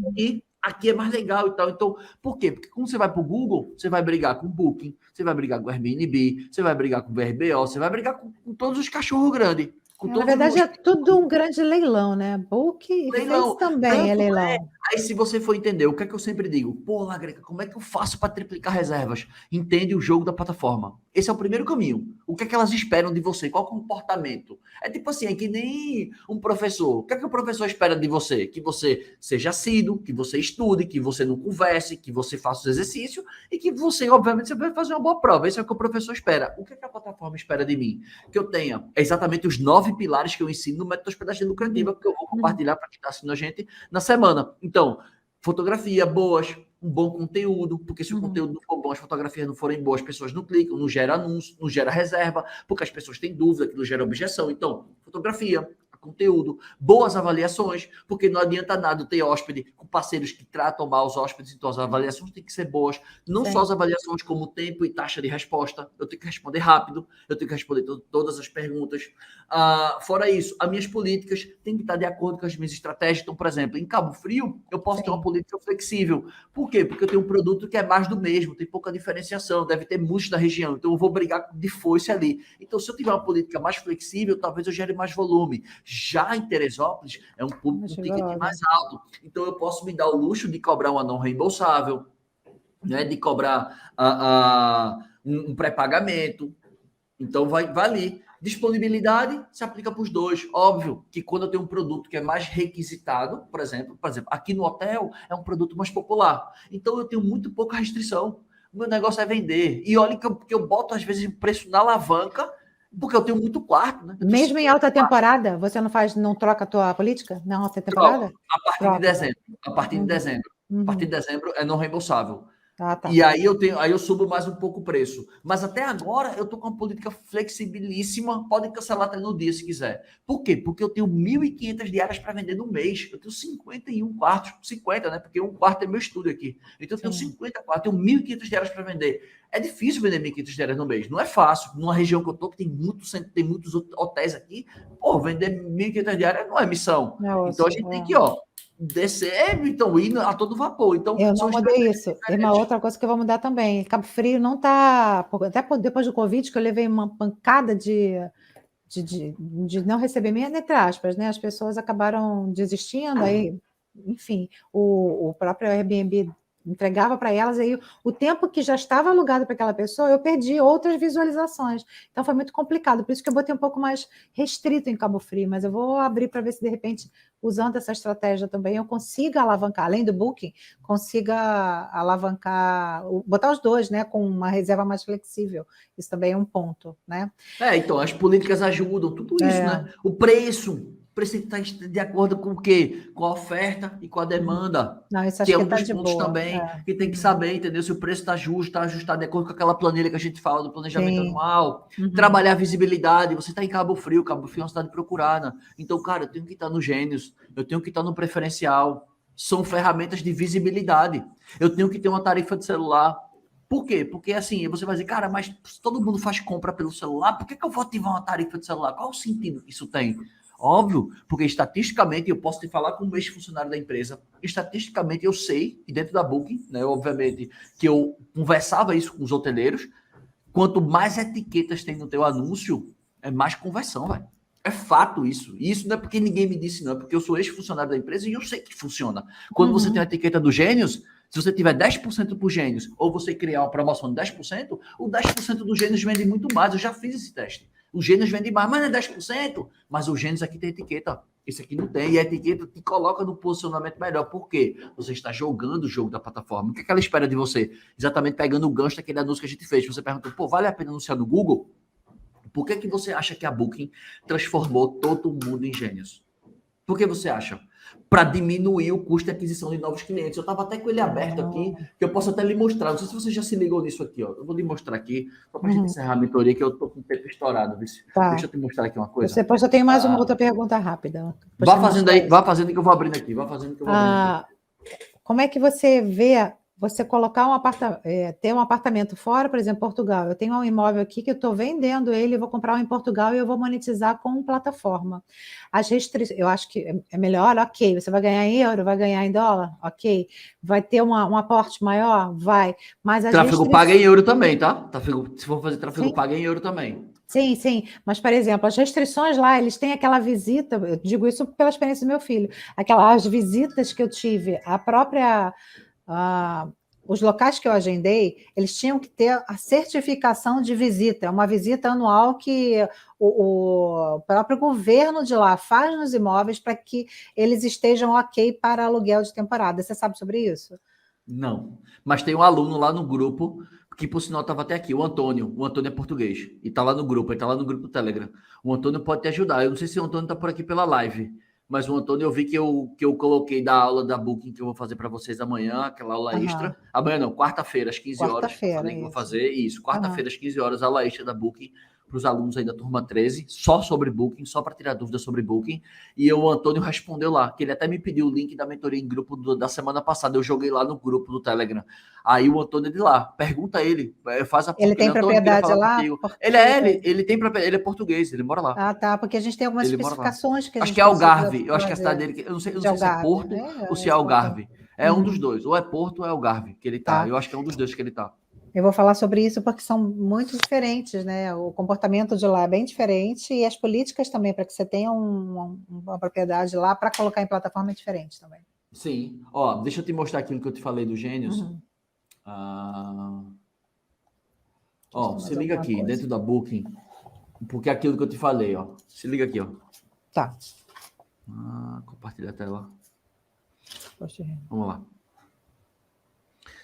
aqui é mais legal e tal. Então, por quê? Porque quando você vai pro Google, você vai brigar com o Booking, você vai brigar com o Airbnb, você vai brigar com o VRBO, você vai brigar com todos os cachorros grandes. Na verdade, é tudo um grande leilão, né? Book e leilão. Face também é leilão. Aí, se você for entender, o que é que eu sempre digo? Pô, Lagreca, como é que eu faço para triplicar reservas? Entende o jogo da plataforma. Esse é o primeiro caminho. O que é que elas esperam de você? Qual comportamento? É tipo assim, é que nem um professor. O que é que o professor espera de você? Que você seja assíduo, que você estude, que você não converse, que você faça os exercícios e que você, obviamente, você vai fazer uma boa prova. Esse é o que o professor espera. O que é que a plataforma espera de mim? Que eu tenha exatamente os 9 pilares que eu ensino no método hospedagem lucrativa, que eu vou compartilhar para quem está assistindo a gente na semana. Então, fotografia boas, um bom conteúdo, porque se o conteúdo não for bom, as fotografias não forem boas, as pessoas não clicam, não gera anúncio, não gera reserva, porque as pessoas têm dúvida, aquilo gera objeção. Então, fotografia, conteúdo, boas avaliações, porque não adianta nada ter hóspede com parceiros que tratam mal os hóspedes, então as avaliações têm que ser boas, não só as avaliações, como tempo e taxa de resposta, eu tenho que responder rápido, eu tenho que responder todas as perguntas. Fora isso, as minhas políticas têm que estar de acordo com as minhas estratégias. Então, por exemplo, em Cabo Frio, eu posso ter uma política flexível. Por quê? Porque eu tenho um produto que é mais do mesmo, tem pouca diferenciação, deve ter muitos da região, então eu vou brigar de foice ali. Então, se eu tiver uma política mais flexível, talvez eu gere mais volume. Já em Teresópolis, é um público com ticket mais alto. Então, eu posso me dar o luxo de cobrar uma não reembolsável, né? De cobrar um pré-pagamento. Então, vai ali. Disponibilidade se aplica para os dois. Óbvio que quando eu tenho um produto que é mais requisitado, por exemplo, aqui no hotel é um produto mais popular. Então, eu tenho muito pouca restrição. O meu negócio é vender. E olha que eu boto, às vezes, o preço na alavanca, porque eu tenho muito quarto, né? Mesmo em alta temporada, você não troca a tua política? Não, alta temporada? Troco, a partir de Troca. dezembro. A partir de Uhum. dezembro. A partir Uhum. de dezembro é não reembolsável. Ah, tá. E aí eu subo mais um pouco o preço. Mas até agora eu tô com uma política flexibilíssima. Pode cancelar até no dia se quiser. Por quê? Porque eu tenho 1.500 diárias para vender no mês. Eu tenho 51 quartos, 50, né? Porque um quarto é meu estúdio aqui. Então eu tenho 50 quartos, eu tenho 1.500 diárias para vender. É difícil vender 1.500 diárias no mês. Não é fácil. Numa região que eu tô, que tem muitos hotéis aqui, pô, vender 1.500 diárias não é missão. Então a gente tem que, ó, descer, então ir a todo vapor. Então, Eu são não mudei estratégias isso. E uma diferentes. outra coisa que eu vou mudar também. Cabo Frio não está. Depois do Covid, que eu levei uma pancada de não receber nem entre aspas, né? As pessoas acabaram desistindo, aí, enfim, o próprio Airbnb entregava para elas, aí o tempo que já estava alugado para aquela pessoa, eu perdi outras visualizações. Então foi muito complicado, por isso que eu botei um pouco mais restrito em Cabo Frio, mas eu vou abrir para ver se de repente, usando essa estratégia também, eu consiga alavancar, além do Booking, consiga alavancar, botar os dois, né, com uma reserva mais flexível. Isso também é um ponto, né? Então, as políticas ajudam, tudo isso, né? O preço tem que estar de acordo com o quê? Com a oferta e com a demanda. Não, isso Que acho é que um está dos de pontos boa. também que tem que saber, entendeu? Se o preço está justo, está ajustado de acordo com aquela planilha que a gente fala do planejamento Sim. anual. Trabalhar a visibilidade. Você está em Cabo Frio é uma cidade procurada. Então, cara, eu tenho que estar no Gênios, eu tenho que estar no preferencial. São ferramentas de visibilidade. Eu tenho que ter uma tarifa de celular. Por quê? Porque assim, você vai dizer, cara, mas todo mundo faz compra pelo celular, por que eu vou ativar uma tarifa de celular? Qual o sentido que isso tem? Óbvio, porque estatisticamente, eu posso te falar como ex-funcionário da empresa, estatisticamente eu sei, e dentro da Booking, né, obviamente, que eu conversava isso com os hoteleiros, quanto mais etiquetas tem no teu anúncio, é mais conversão, velho. É fato isso. E isso não é porque ninguém me disse, não, é porque eu sou ex-funcionário da empresa e eu sei que funciona. Quando você tem a etiqueta do Gênios, se você tiver 10% por Gênios, ou você criar uma promoção de 10%, o 10% do Gênios vende muito mais. Eu já fiz esse teste. O Gênios vende mais, mas não é 10%. Mas o Gênios aqui tem etiqueta. Esse aqui não tem. E a etiqueta te coloca no posicionamento melhor. Por quê? Você está jogando o jogo da plataforma. O que ela espera de você? Exatamente pegando o gancho daquele anúncio que a gente fez. Você perguntou, pô, vale a pena anunciar no Google? Por que você acha que a Booking transformou todo mundo em Gênios? Por que você acha? Para diminuir o custo de aquisição de novos clientes. Eu estava até com ele aberto aqui, que eu posso até lhe mostrar. Não sei se você já se ligou nisso aqui. Ó. Eu vou lhe mostrar aqui, só para a gente encerrar a mentoria, que eu estou com o tempo estourado. Tá. Deixa eu te mostrar aqui uma coisa. Depois eu tenho mais uma outra pergunta rápida. Vá fazendo aí, vá fazendo que eu vou abrindo aqui. Vá fazendo que eu vou abrindo aqui. Como é que você vê você colocar ter um apartamento fora, por exemplo, Portugal? Eu tenho um imóvel aqui que eu estou vendendo ele, eu vou comprar um em Portugal e eu vou monetizar com plataforma. As restrições, eu acho que é melhor, ok. Você vai ganhar em euro, vai ganhar em dólar, ok. Vai ter um aporte maior? Vai. Mas as Tráfego paga em euro também, tá? Se for fazer tráfego paga em euro também. Sim, sim, mas, por exemplo, as restrições lá, eles têm aquela visita, eu digo isso pela experiência do meu filho, as visitas que eu tive, os locais que eu agendei, eles tinham que ter a certificação de visita, uma visita anual que o próprio governo de lá faz nos imóveis para que eles estejam ok para aluguel de temporada. Você sabe sobre isso? Não, mas tem um aluno lá no grupo que, por sinal, estava até aqui, o Antônio. O Antônio é português e está lá no grupo, ele está lá no grupo do Telegram. O Antônio pode te ajudar. Eu não sei se o Antônio está por aqui pela live, mas o Antônio eu vi que eu coloquei da aula da Booking que eu vou fazer para vocês amanhã, aquela aula extra. Amanhã não, quarta-feira, às 15 horas. Falei que vou fazer isso. Quarta-feira, às 15 horas, aula extra da Booking para os alunos aí da turma 13, só sobre Booking, só para tirar dúvidas sobre Booking. E o Antônio respondeu lá, que ele até me pediu o link da mentoria em grupo da semana passada. Eu joguei lá no grupo do Telegram. Aí o Antônio de lá, pergunta a ele, faz a Ele tem propriedade lá? Ele tem propriedade, ele é português, ele mora lá. Ah, tá, porque a gente tem algumas especificações que a acho gente que é precisa Algarve, eu acho que é a cidade dele, eu não sei se é Porto ou se é Algarve. É um dos dois, ou é Porto ou é Algarve que ele tá. Eu acho que é um dos dois que ele tá. Eu vou falar sobre isso porque são muito diferentes, né? O comportamento de lá é bem diferente e as políticas também, para que você tenha uma propriedade lá para colocar em plataforma é diferente também. Sim. Ó, deixa eu te mostrar aquilo que eu te falei do Gênios. Ó, se liga aqui, dentro da Booking, porque é aquilo que eu te falei, ó. Se liga aqui, ó. Tá. Compartilha a tela. Vamos lá.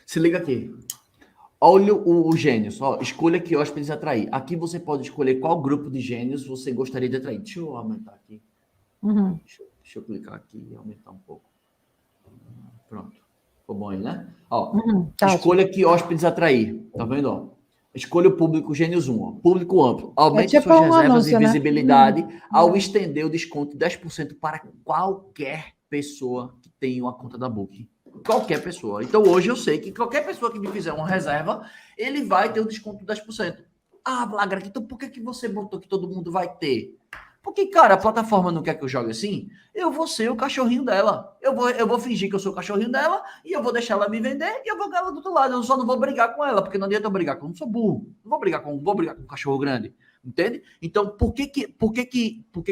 Se liga aqui. Olha o Gênios. Ó, escolha que hóspedes atrair. Aqui você pode escolher qual grupo de gênios você gostaria de atrair. Deixa eu aumentar aqui. Uhum. Deixa eu clicar aqui e aumentar um pouco. Pronto. Ficou bom aí, né? Ó, Tá escolha ótimo. que hóspedes atrair. Tá vendo? Ó? Escolha o público Gênios 1. Ó. Público amplo. É Aumente tipo suas um reservas e anúncio, né? visibilidade ao estender o desconto de 10% para qualquer pessoa que tenha uma conta da Booking. Qualquer pessoa. Então, hoje eu sei que qualquer pessoa que me fizer uma reserva, ele vai ter o desconto de 10%. Ah, Blagra, então por que você botou que todo mundo vai ter? Porque, cara, a plataforma não quer que eu jogue assim, eu vou ser o cachorrinho dela. Eu vou fingir que eu sou o cachorrinho dela e eu vou deixar ela me vender e eu vou ganhar ela do outro lado. Eu só não vou brigar com ela, porque não adianta eu brigar com eu não sou burro. Não vou brigar com um cachorro grande. Entende? Então, por que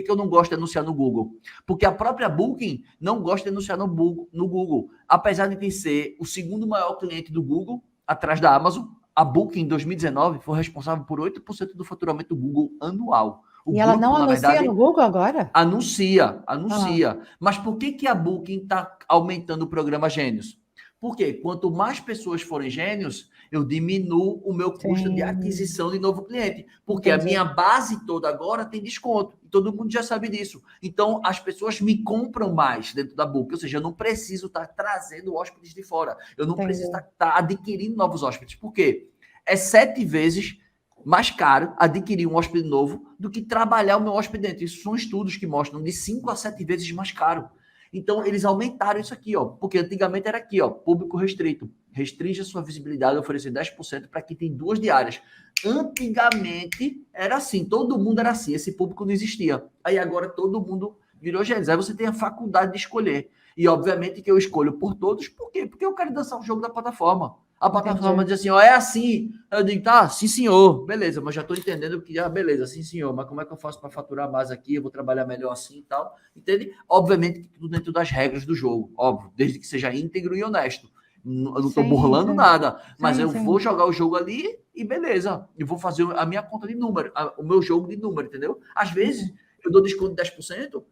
eu não gosto de anunciar no Google? Porque a própria Booking não gosta de anunciar no Google. Apesar de ser o segundo maior cliente do Google, atrás da Amazon, a Booking em 2019 foi responsável por 8% do faturamento do Google anual. O E ela não grupo, na anuncia verdade, no Google agora? anuncia. Ah, Mas por que a Booking está aumentando o programa Gênios? Porque quanto mais pessoas forem gênios, eu diminuo o meu custo de sim, aquisição de novo cliente. Porque a minha entendi. base toda agora tem desconto. E todo mundo já sabe disso. Então, as pessoas me compram mais dentro da Booking. Ou seja, eu não preciso estar trazendo hóspedes de fora. Eu não preciso Entendi. estar adquirindo novos hóspedes. Por quê? É 7 vezes mais caro adquirir um hóspede novo do que trabalhar o meu hóspede dentro. Isso são estudos que mostram de 5 a 7 vezes mais caro. Então, eles aumentaram isso aqui, ó, porque antigamente era aqui, ó, público restrito. Restringe a sua visibilidade, oferecer 10% para quem tem 2 diárias. Antigamente era assim, todo mundo era assim, esse público não existia. Aí agora todo mundo virou gêneros. Aí você tem a faculdade de escolher. E obviamente que eu escolho por todos, por quê? Porque eu quero dançar o jogo da plataforma. A plataforma Entendi. diz assim, ó, é assim. Eu digo, tá, sim, senhor. Beleza, mas já estou entendendo que, beleza, sim, senhor. Mas como é que eu faço para faturar mais aqui? Eu vou trabalhar melhor assim e tal. Entende? Obviamente que tudo dentro das regras do jogo. Óbvio, desde que seja íntegro e honesto. Eu não estou Sim, burlando sim. nada, mas Sim, eu vou sim. jogar o jogo ali e beleza. Eu vou fazer a minha conta de número, o meu jogo de número, entendeu? Às vezes, Uhum. eu dou desconto de 10%,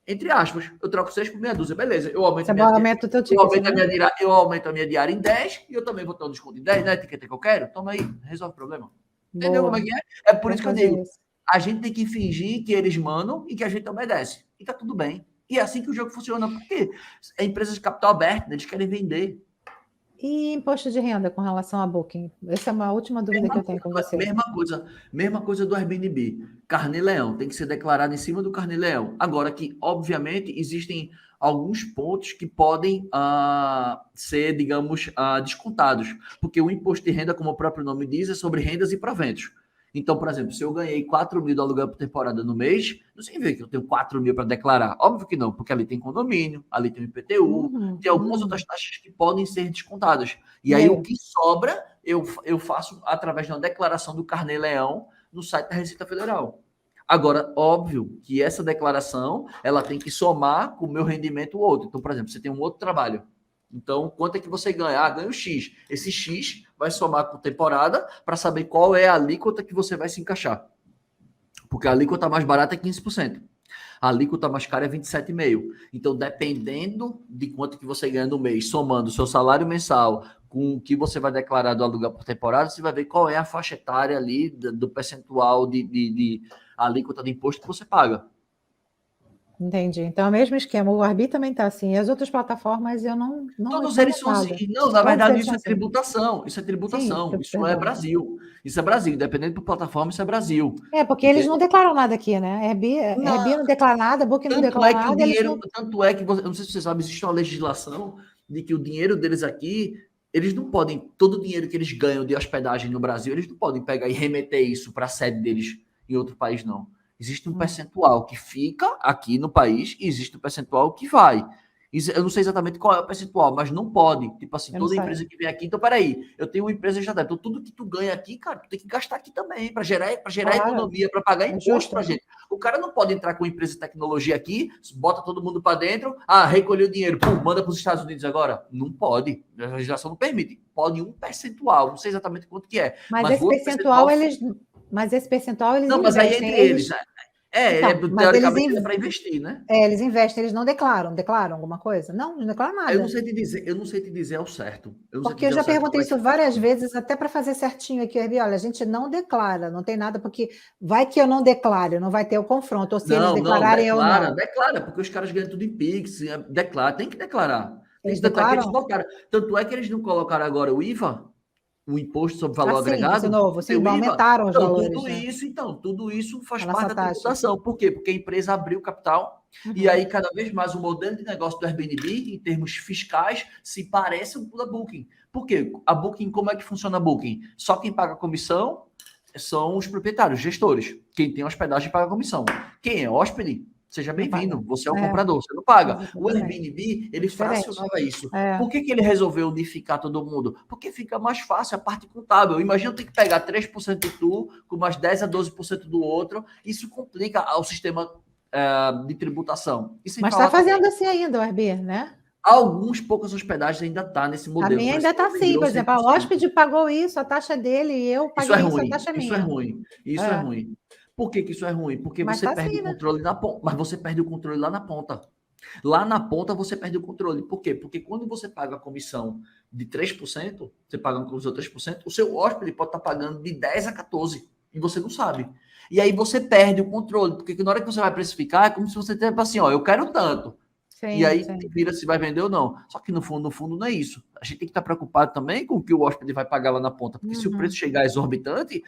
entre aspas, eu troco 6 por meia dúzia, beleza. Você aumenta o teu Eu ticket, aumento a né? minha diária, eu aumento a minha diária em 10 e eu também vou ter um desconto em 10 na etiqueta que eu quero. Toma aí, resolve o problema. Entendeu como é Boa. que é? É por Vou isso que eu fazer digo, isso. a gente tem que fingir que eles mandam e que a gente obedece. E tá tudo bem. E é assim que o jogo funciona, porque é empresa de capital aberto, né? Eles querem vender. E imposto de renda com relação a Booking? Essa é uma última dúvida que eu tenho com você. Mesma coisa do Airbnb. Carnê-leão tem que ser declarado em cima do carnê-leão. Agora que, obviamente, existem alguns pontos que podem ser, digamos, descontados, porque o imposto de renda, como o próprio nome diz, é sobre rendas e proventos. Então, por exemplo, se eu ganhei 4 mil do aluguel por temporada no mês, não significa que eu tenho 4 mil para declarar. Óbvio que não, porque ali tem condomínio, ali tem o IPTU, tem algumas outras Uhum. taxas que podem ser descontadas. E E aí o aí? que sobra, eu faço através de uma declaração do Carnê-Leão no site da Receita Federal. Agora, óbvio que essa declaração ela tem que somar com o meu rendimento outro. Então, por exemplo, você tem um outro trabalho. Então, quanto é que você ganha? Ah, ganho X. Esse X vai somar com temporada para saber qual é a alíquota que você vai se encaixar. Porque a alíquota mais barata é 15%. A alíquota mais cara é 27,5%. Então, dependendo de quanto que você ganha no mês, somando o seu salário mensal com o que você vai declarar do aluguel por temporada, você vai ver qual é a faixa etária ali do percentual de alíquota de imposto que você paga. Entendi. Então, é o mesmo esquema. O Arbi também está assim. E as outras plataformas eu não Todos reclamo eles são assim. nada. Não, na Todos verdade, eles isso são é assim. tributação. Isso é Sim, tributação. Isso é perdão. Brasil. Isso é Brasil. Dependendo da plataforma, isso é Brasil. É, porque eles Entende? não declaram nada aqui, né? Airbnb não declara nada, Booking não Tanto declara é que o nada, eles dinheiro, não. tanto é que você, eu não sei se você sabe, existe uma legislação de que o dinheiro deles aqui, eles não podem, todo o dinheiro que eles ganham de hospedagem no Brasil, eles não podem pegar e remeter isso para a sede deles em outro país, não. Existe um percentual que fica aqui no país e existe um percentual que vai. Eu não sei exatamente qual é o percentual, mas não pode. Tipo assim, Eu não toda sei. empresa que vem aqui, então peraí, eu tenho uma empresa já, então tudo que tu ganha aqui, cara, tu tem que gastar aqui também, para gerar Claro, economia, para pagar é imposto justo. para gente. O cara não pode entrar com uma empresa de tecnologia aqui, bota todo mundo para dentro, recolheu o dinheiro, pum, manda para os Estados Unidos agora. Não pode. A legislação não permite. Pode um percentual, não sei exatamente quanto que é, Mas mas esse o outro percentual percentual. eles, mas esse percentual eles Não, mas aí é investem. entre eles. Então, mas teoricamente, é para investir, né? Eles investem, eles não declaram alguma coisa? Não declaram nada. Eu não sei te dizer ao certo. Porque eu já perguntei isso várias vezes, até para fazer certinho aqui, Herbie, olha, a gente não declara, não tem nada, porque vai que eu não declaro, não vai ter o confronto, ou se eles declararem ou não. Declara, porque os caras ganham tudo em Pix, declara, tem que declarar. Eles declaram? Tanto é que eles não colocaram agora o IVA, o Imposto sobre Valor Agregado. Sim, novo, sim, aumentaram os valores. Tudo isso faz parte da tributação. Por quê? Porque a empresa abriu capital, e aí cada vez mais o modelo de negócio do Airbnb, em termos fiscais, se parece com o da Booking. Por quê? A Booking, como é que funciona a Booking? Só quem paga comissão são os proprietários, gestores. Quem tem hospedagem paga comissão. Quem é hóspede, seja bem-vindo. Você é o comprador, você não paga. O Airbnb, ele fracionava isso. Por que ele resolveu unificar todo mundo? Porque fica mais fácil a parte contábil. Imagina eu ter que pegar 3% de tu, com mais 10 a 12% do outro. Isso complica o sistema de tributação. Mas está fazendo assim ainda o Airbnb, né? Algumas poucas hospedagens ainda tá nesse modelo. A minha ainda está assim, por exemplo, o hóspede pagou isso, a taxa dele, e eu paguei isso, a taxa é minha. Isso é ruim. Isso é ruim. Por que isso é ruim? Porque você perde o controle na ponta. Mas você perde o controle lá na ponta. Lá na ponta você perde o controle. Por quê? Porque quando você paga a comissão de 3%, você paga uma comissão de 3%, o seu hóspede pode estar pagando de 10 a 14%. E você não sabe. E aí você perde o controle. Porque na hora que você vai precificar, é como se você tivesse assim, ó, eu quero tanto. Sim, e aí vira se vai vender ou não. Só que no fundo não é isso. A gente tem que estar preocupado também com o que o hóspede vai pagar lá na ponta. Porque se o preço chegar exorbitante,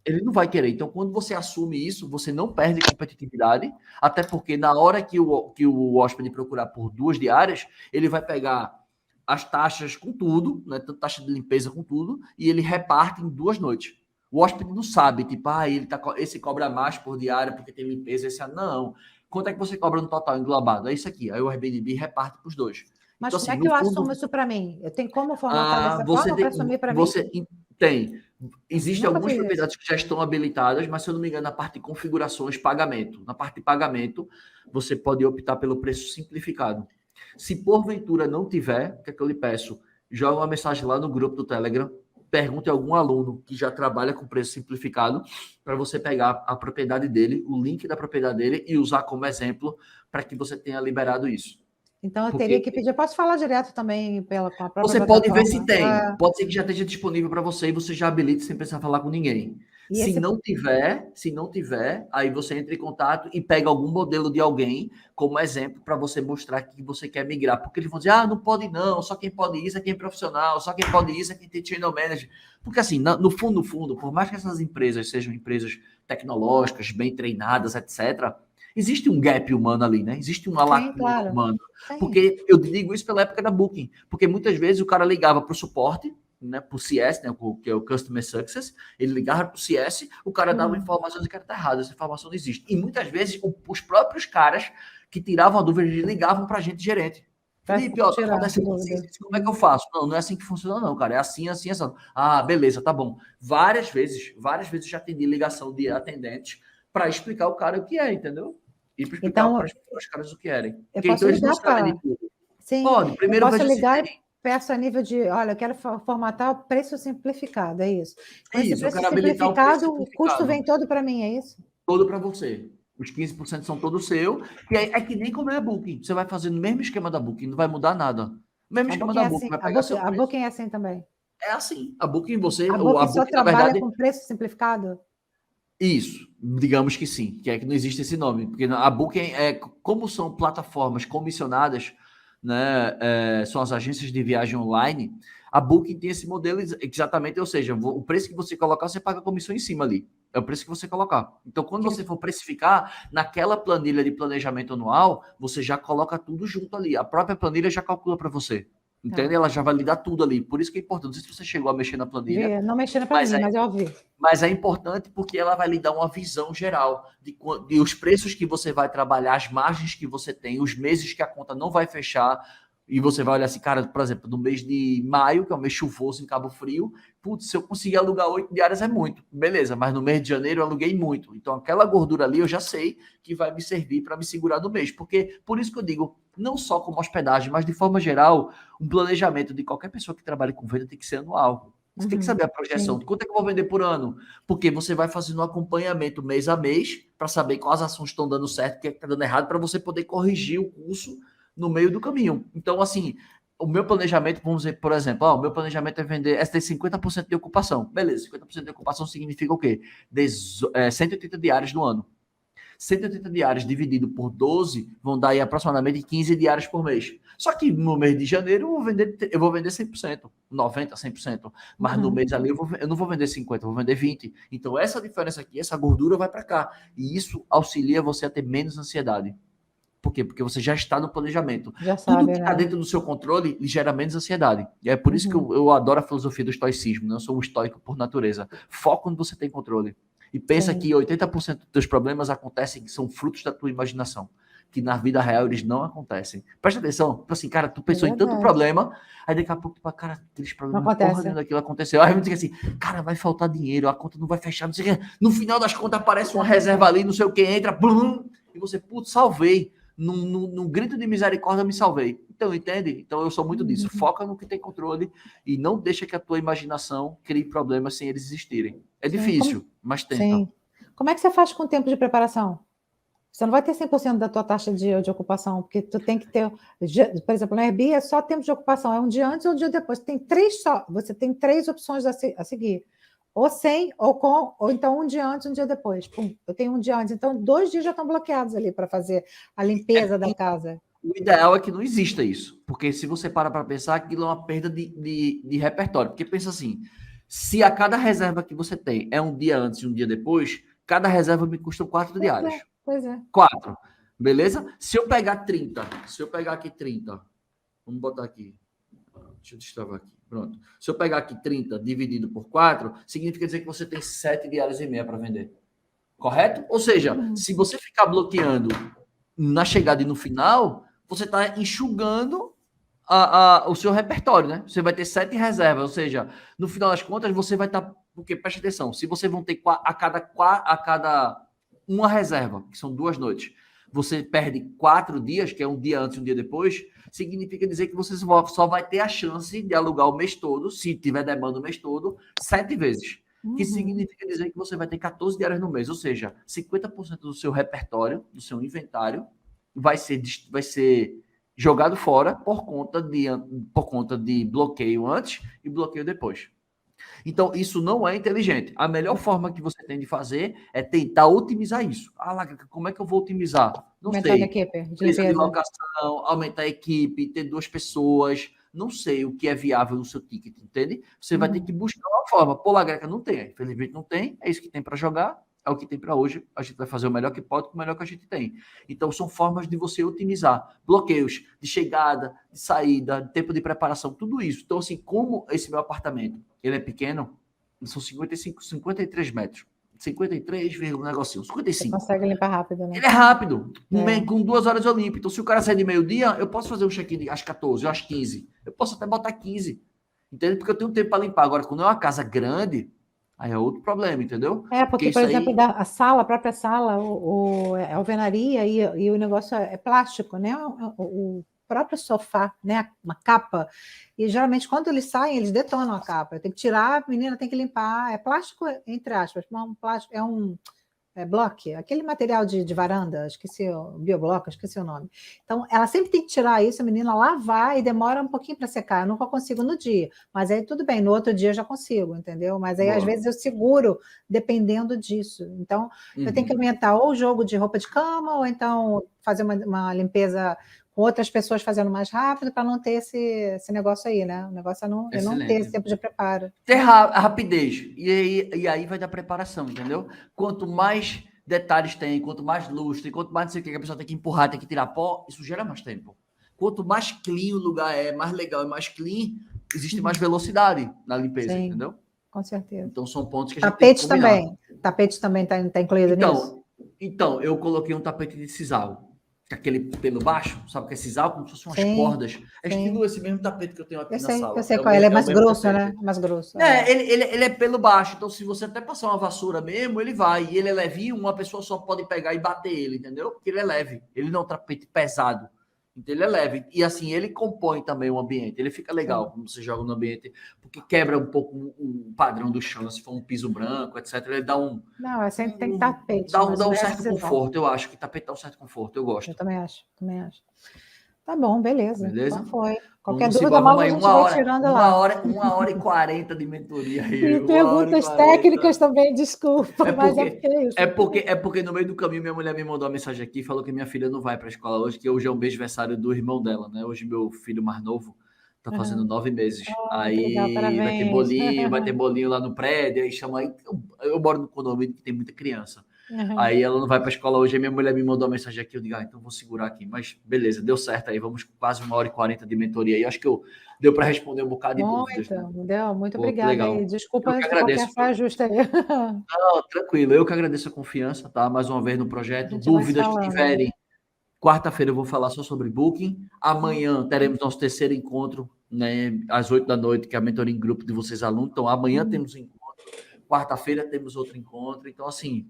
ele não vai querer. Então, quando você assume isso, você não perde competitividade. Até porque na hora que o hóspede procurar por 2 diárias, ele vai pegar as taxas com tudo, né? Tanto taxa de limpeza com tudo, e ele reparte em 2 noites. O hóspede não sabe, tipo, esse cobra mais por diária porque tem limpeza, esse não. Quanto é que você cobra no total englobado? É isso aqui. Aí o Airbnb reparte para os dois. Mas então, como é que eu assumo isso para mim? Eu tenho como formatar dessa forma para assumir para mim? Você tem. Existem algumas propriedades que já estão habilitadas, mas se eu não me engano, na parte de configurações, pagamento. Na parte de pagamento, você pode optar pelo preço simplificado. Se porventura não tiver, o que é que eu lhe peço? Joga uma mensagem lá no grupo do Telegram, pergunte a algum aluno que já trabalha com preço simplificado para você pegar a propriedade dele, o link da propriedade dele e usar como exemplo para que você tenha liberado isso. Então, eu teria que pedir. Eu posso falar direto também com a própria Você pode ver se tem. Pode ser que já esteja disponível para você e você já habilite sem precisar falar com ninguém. Se não tiver, aí você entra em contato e pega algum modelo de alguém como exemplo para você mostrar que você quer migrar. Porque eles vão dizer, não pode não, só quem pode isso é quem é profissional, só quem pode isso é quem tem channel manager. Porque assim, no fundo, por mais que essas empresas sejam empresas tecnológicas, bem treinadas, etc., existe um gap humano ali, né? Existe uma lacuna humana. Porque eu digo isso pela época da Booking, porque muitas vezes o cara ligava para o suporte, né, para o CS, né, que é o Customer Success, ele ligava para o CS, o cara dava informações e o cara tá errado, essa informação não existe. E muitas vezes os próprios caras que tiravam a dúvida, eles ligavam para a gente gerente. Felipe, como é que eu faço? Não é assim que funciona não, cara, é assim. Beleza, tá bom. Várias vezes já atendi ligação de atendentes para explicar o cara o que é, entendeu? E para explicar para os caras o que querem. Porque então eles não sabem de tudo. Sim, pode. Primeiro eu posso ligar e peço a nível de, olha, eu quero formatar o preço simplificado, é isso. Com esse preço simplificado, o custo vem todo para mim, é isso? Todo para você. Os 15% são todos seu. E é que nem como é a Booking. Você vai fazer no mesmo esquema da Booking, não vai mudar nada. O mesmo esquema da Booking. A Booking é assim também? É assim. A Booking você... A Booking só trabalha com preço simplificado? Isso, digamos que sim, que é que não existe esse nome, porque a Booking como são plataformas comissionadas, né, são as agências de viagem online, a Booking tem esse modelo exatamente, ou seja, o preço que você colocar, você paga a comissão em cima ali, é o preço que você colocar. Então, quando você for precificar, naquela planilha de planejamento anual, você já coloca tudo junto ali, a própria planilha já calcula para você. Entende? Ela já vai lhe dar tudo ali. Por isso que é importante. Não sei se você chegou a mexer na planilha. Não mexer na planilha, mas eu ouvi. Mas é importante porque ela vai lhe dar uma visão geral de os preços que você vai trabalhar, as margens que você tem, os meses que a conta não vai fechar. E você vai olhar assim, cara, por exemplo, no mês de maio, que é um mês chuvoso em Cabo Frio, putz, se eu conseguir alugar 8 diárias é muito. Beleza, mas no mês de janeiro eu aluguei muito. Então aquela gordura ali eu já sei que vai me servir para me segurar no mês. Porque, por isso que eu digo, não só como hospedagem, mas de forma geral, um planejamento de qualquer pessoa que trabalhe com venda tem que ser anual. Você tem que saber a projeção. Sim. Quanto é que eu vou vender por ano? Porque você vai fazendo um acompanhamento mês a mês para saber quais ações estão dando certo, o que está dando errado, para você poder corrigir o curso no meio do caminho. Então, assim, o meu planejamento, vamos dizer, por exemplo, o meu planejamento é vender, é ter 50% de ocupação. Beleza, 50% de ocupação significa o quê? 180 diários no ano. 180 diários dividido por 12 vão dar aí aproximadamente 15 diários por mês. Só que no mês de janeiro eu vou vender 100%, 90%, 100%. Mas no mês ali eu não vou vender 50%, eu vou vender 20%. Então essa diferença aqui, essa gordura vai para cá. E isso auxilia você a ter menos ansiedade. Por quê? Porque você já está no planejamento. Já Tudo sabe, que está né? dentro do seu controle lhe gera menos ansiedade. E é por isso que eu adoro a filosofia do estoicismo, né? Eu sou um estoico por natureza. Foca onde você tem controle. E pensa Sim. que 80% dos teus problemas acontecem que são frutos da tua imaginação. Que na vida real eles não acontecem. Presta atenção. Tipo assim, cara, tu pensou em tanto problema, aí daqui a pouco, tipo, cara, aqueles problemas, porra nenhuma daquilo aconteceu. Aí a gente fica assim, cara, vai faltar dinheiro, a conta não vai fechar, não sei o que. No final das contas aparece uma reserva ali, não sei o que, entra, blum, e você, putz, salvei. Num grito de misericórdia, me salvei. Então, entende? Então, eu sou muito disso. Foca no que tem controle e não deixa que a tua imaginação crie problemas sem eles existirem. É difícil, mas tenta. Sim. Como é que você faz com o tempo de preparação? Você não vai ter 100% da tua taxa de ocupação, porque tu tem que ter, por exemplo, no Airbnb é só tempo de ocupação, é um dia antes ou um dia depois. Você tem 3 opções a seguir. Ou sem, ou então um dia antes, um dia depois. Pum, eu tenho um dia antes. Então, 2 dias já estão bloqueados ali para fazer a limpeza da casa. O ideal é que não exista isso. Porque se você para pensar, aquilo é uma perda de repertório. Porque pensa assim, se a cada reserva que você tem é um dia antes e um dia depois, cada reserva me custa 4 diários. Pois é. 4. Beleza? Se eu pegar aqui 30, vamos botar aqui. Deixa eu destravar aqui. Pronto. Se eu pegar aqui 30 dividido por 4, significa dizer que você tem 7 diários e meia para vender. Correto? Ou seja, se você ficar bloqueando na chegada e no final, você está enxugando o seu repertório, né? Você vai ter 7 reservas, ou seja, no final das contas, você vai estar... Porque, preste atenção, se você vão ter a cada uma reserva, que são 2 noites, você perde 4 dias, que é um dia antes e um dia depois, significa dizer que você só vai ter a chance de alugar o mês todo, se tiver demanda o mês todo, 7 vezes. Que significa dizer que você vai ter 14 diários no mês, ou seja, 50% do seu repertório, do seu inventário, vai ser jogado fora por conta de bloqueio antes e bloqueio depois. Então, isso não é inteligente. A melhor forma que você tem de fazer é tentar otimizar isso. Como é que eu vou otimizar? Não sei. Empresa de locação, aumentar a equipe, ter 2 pessoas. Não sei o que é viável no seu ticket, entende? Você vai ter que buscar uma forma. Pô, Lagreca não tem. Infelizmente não tem. É isso que tem para jogar. É o que tem para hoje. A gente vai fazer o melhor que pode com o melhor que a gente tem. Então, são formas de você otimizar bloqueios de chegada, de saída, de tempo de preparação, tudo isso. Então, assim, como esse meu apartamento, ele é pequeno, são 53 metros. 53, um negocinho, 55. Você consegue limpar rápido, né? Ele é rápido. Com 2 horas eu limpo. Então, se o cara sair de meio-dia, eu posso fazer um check-in às 14, às 15. Eu posso até botar 15. Entendeu? Porque eu tenho tempo para limpar. Agora, quando é uma casa grande, aí é outro problema, entendeu? Porque por exemplo, a própria sala, a alvenaria e o negócio é plástico, né? O próprio sofá, né? Uma capa. E geralmente, quando eles saem, eles detonam a capa. Tem que tirar, a menina tem que limpar. É plástico, entre aspas, um plástico, bloco, aquele material de varanda, esqueci o biobloco, esqueci o nome. Então, ela sempre tem que tirar isso, a menina lavar e demora um pouquinho para secar. Eu nunca consigo no dia, mas aí tudo bem, no outro dia eu já consigo, entendeu? Mas aí, às vezes, eu seguro dependendo disso. Então, eu tenho que aumentar ou o jogo de roupa de cama, ou então fazer uma limpeza com outras pessoas fazendo mais rápido, para não ter esse negócio aí, né? O negócio é não ter esse tempo de preparo. Ter rapidez. E aí vai da preparação, entendeu? Quanto mais detalhes tem, quanto mais lustre, quanto mais não sei o que a pessoa tem que empurrar, tem que tirar pó, isso gera mais tempo. Quanto mais clean o lugar é, mais legal e mais clean, existe mais velocidade na limpeza, Sim, entendeu? Com certeza. Então são pontos que a gente tem que combinar. Tapete também está incluído nisso? Então, eu coloquei um tapete de sisal. Aquele pelo baixo, sabe o que é sisal? Como se fossem umas cordas. É estilo esse mesmo tapete que eu tenho aqui na sala. Eu sei qual é. Ele é mais grosso, né? Mais grosso. Ele é pelo baixo. Então, se você até passar uma vassoura mesmo, ele vai. E ele é levinho, uma pessoa só pode pegar e bater ele, entendeu? Porque ele é leve. Ele não é um tapete pesado. Então ele é leve. E assim, ele compõe também o ambiente. Ele fica legal quando você joga no ambiente, porque quebra um pouco o padrão do chão. Se for um piso branco, etc., ele dá um. Não, é sempre tem tapete, mas dá o um resto certo você volta. conforto, eu acho que tapete dá um certo conforto, eu gosto. Eu também acho, também acho. Tá bom, beleza. Beleza? Então foi. Qualquer Vamos dúvida, embora, mal vamos a aí, gente vai tirando lá. 1 hora e 40 de mentoria aí. E 1 hora e perguntas 40. técnicas também, desculpa, mas é porque é isso. É porque no meio do caminho minha mulher me mandou uma mensagem aqui e falou que minha filha não vai para a escola hoje, que hoje é o mês aniversário do irmão dela, né? Hoje meu filho mais novo tá fazendo 9 meses. Oh, que legal, Aí parabéns. vai ter bolinho lá no prédio, aí chama aí. Eu moro no condomínio que tem muita criança. Uhum. Aí ela não vai para a escola hoje, aí minha mulher me mandou uma mensagem aqui, eu digo, então vou segurar aqui. Mas beleza, deu certo aí, vamos quase 1 hora e 40 de mentoria aí. Acho que deu para responder um bocado de dúvidas. Né? Deu, muito Pô, que obrigada legal. aí. Desculpa Eu que qualquer agradeço. ajuste aí. Não, tranquilo, eu que agradeço a confiança, tá? Mais uma vez no A projeto. gente vai se Dúvidas que falando. tiverem, quarta-feira eu vou falar só sobre Booking. Amanhã teremos nosso terceiro encontro, né? Às 8 da noite, que é a mentoria em grupo de vocês alunos. Então, amanhã temos um encontro, quarta-feira temos outro encontro. Então, assim,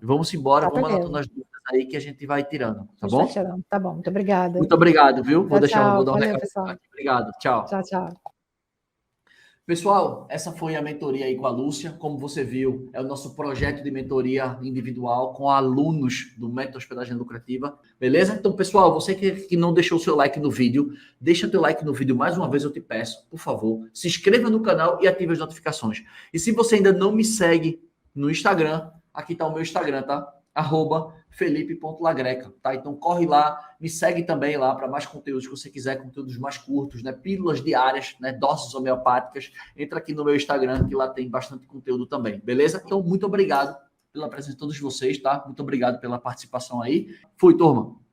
vamos embora, Tá, vamos beleza. anotando as dúvidas aí que a gente vai tirando, tá A gente bom? vai tirando. Tá bom, muito obrigada. Muito obrigado, viu? Vou Tchau, dar um valeu, recado pessoal. aqui. Obrigado, tchau. Tchau, tchau. Pessoal, essa foi a mentoria aí com a Lúcia. Como você viu, é o nosso projeto de mentoria individual com alunos do Método Hospedagem Lucrativa. Beleza? Então, pessoal, você que não deixou o seu like no vídeo, deixa teu like no vídeo mais uma vez, eu te peço, por favor. Se inscreva no canal e ative as notificações. E se você ainda não me segue no Instagram, aqui está o meu Instagram, tá? @felipe.lagreca, tá? Então corre lá, me segue também lá para mais conteúdos que você quiser, conteúdos mais curtos, né? Pílulas diárias, né? Doses homeopáticas. Entra aqui no meu Instagram que lá tem bastante conteúdo também, beleza? Então muito obrigado pela presença de todos vocês, tá? Muito obrigado pela participação aí. Fui, turma.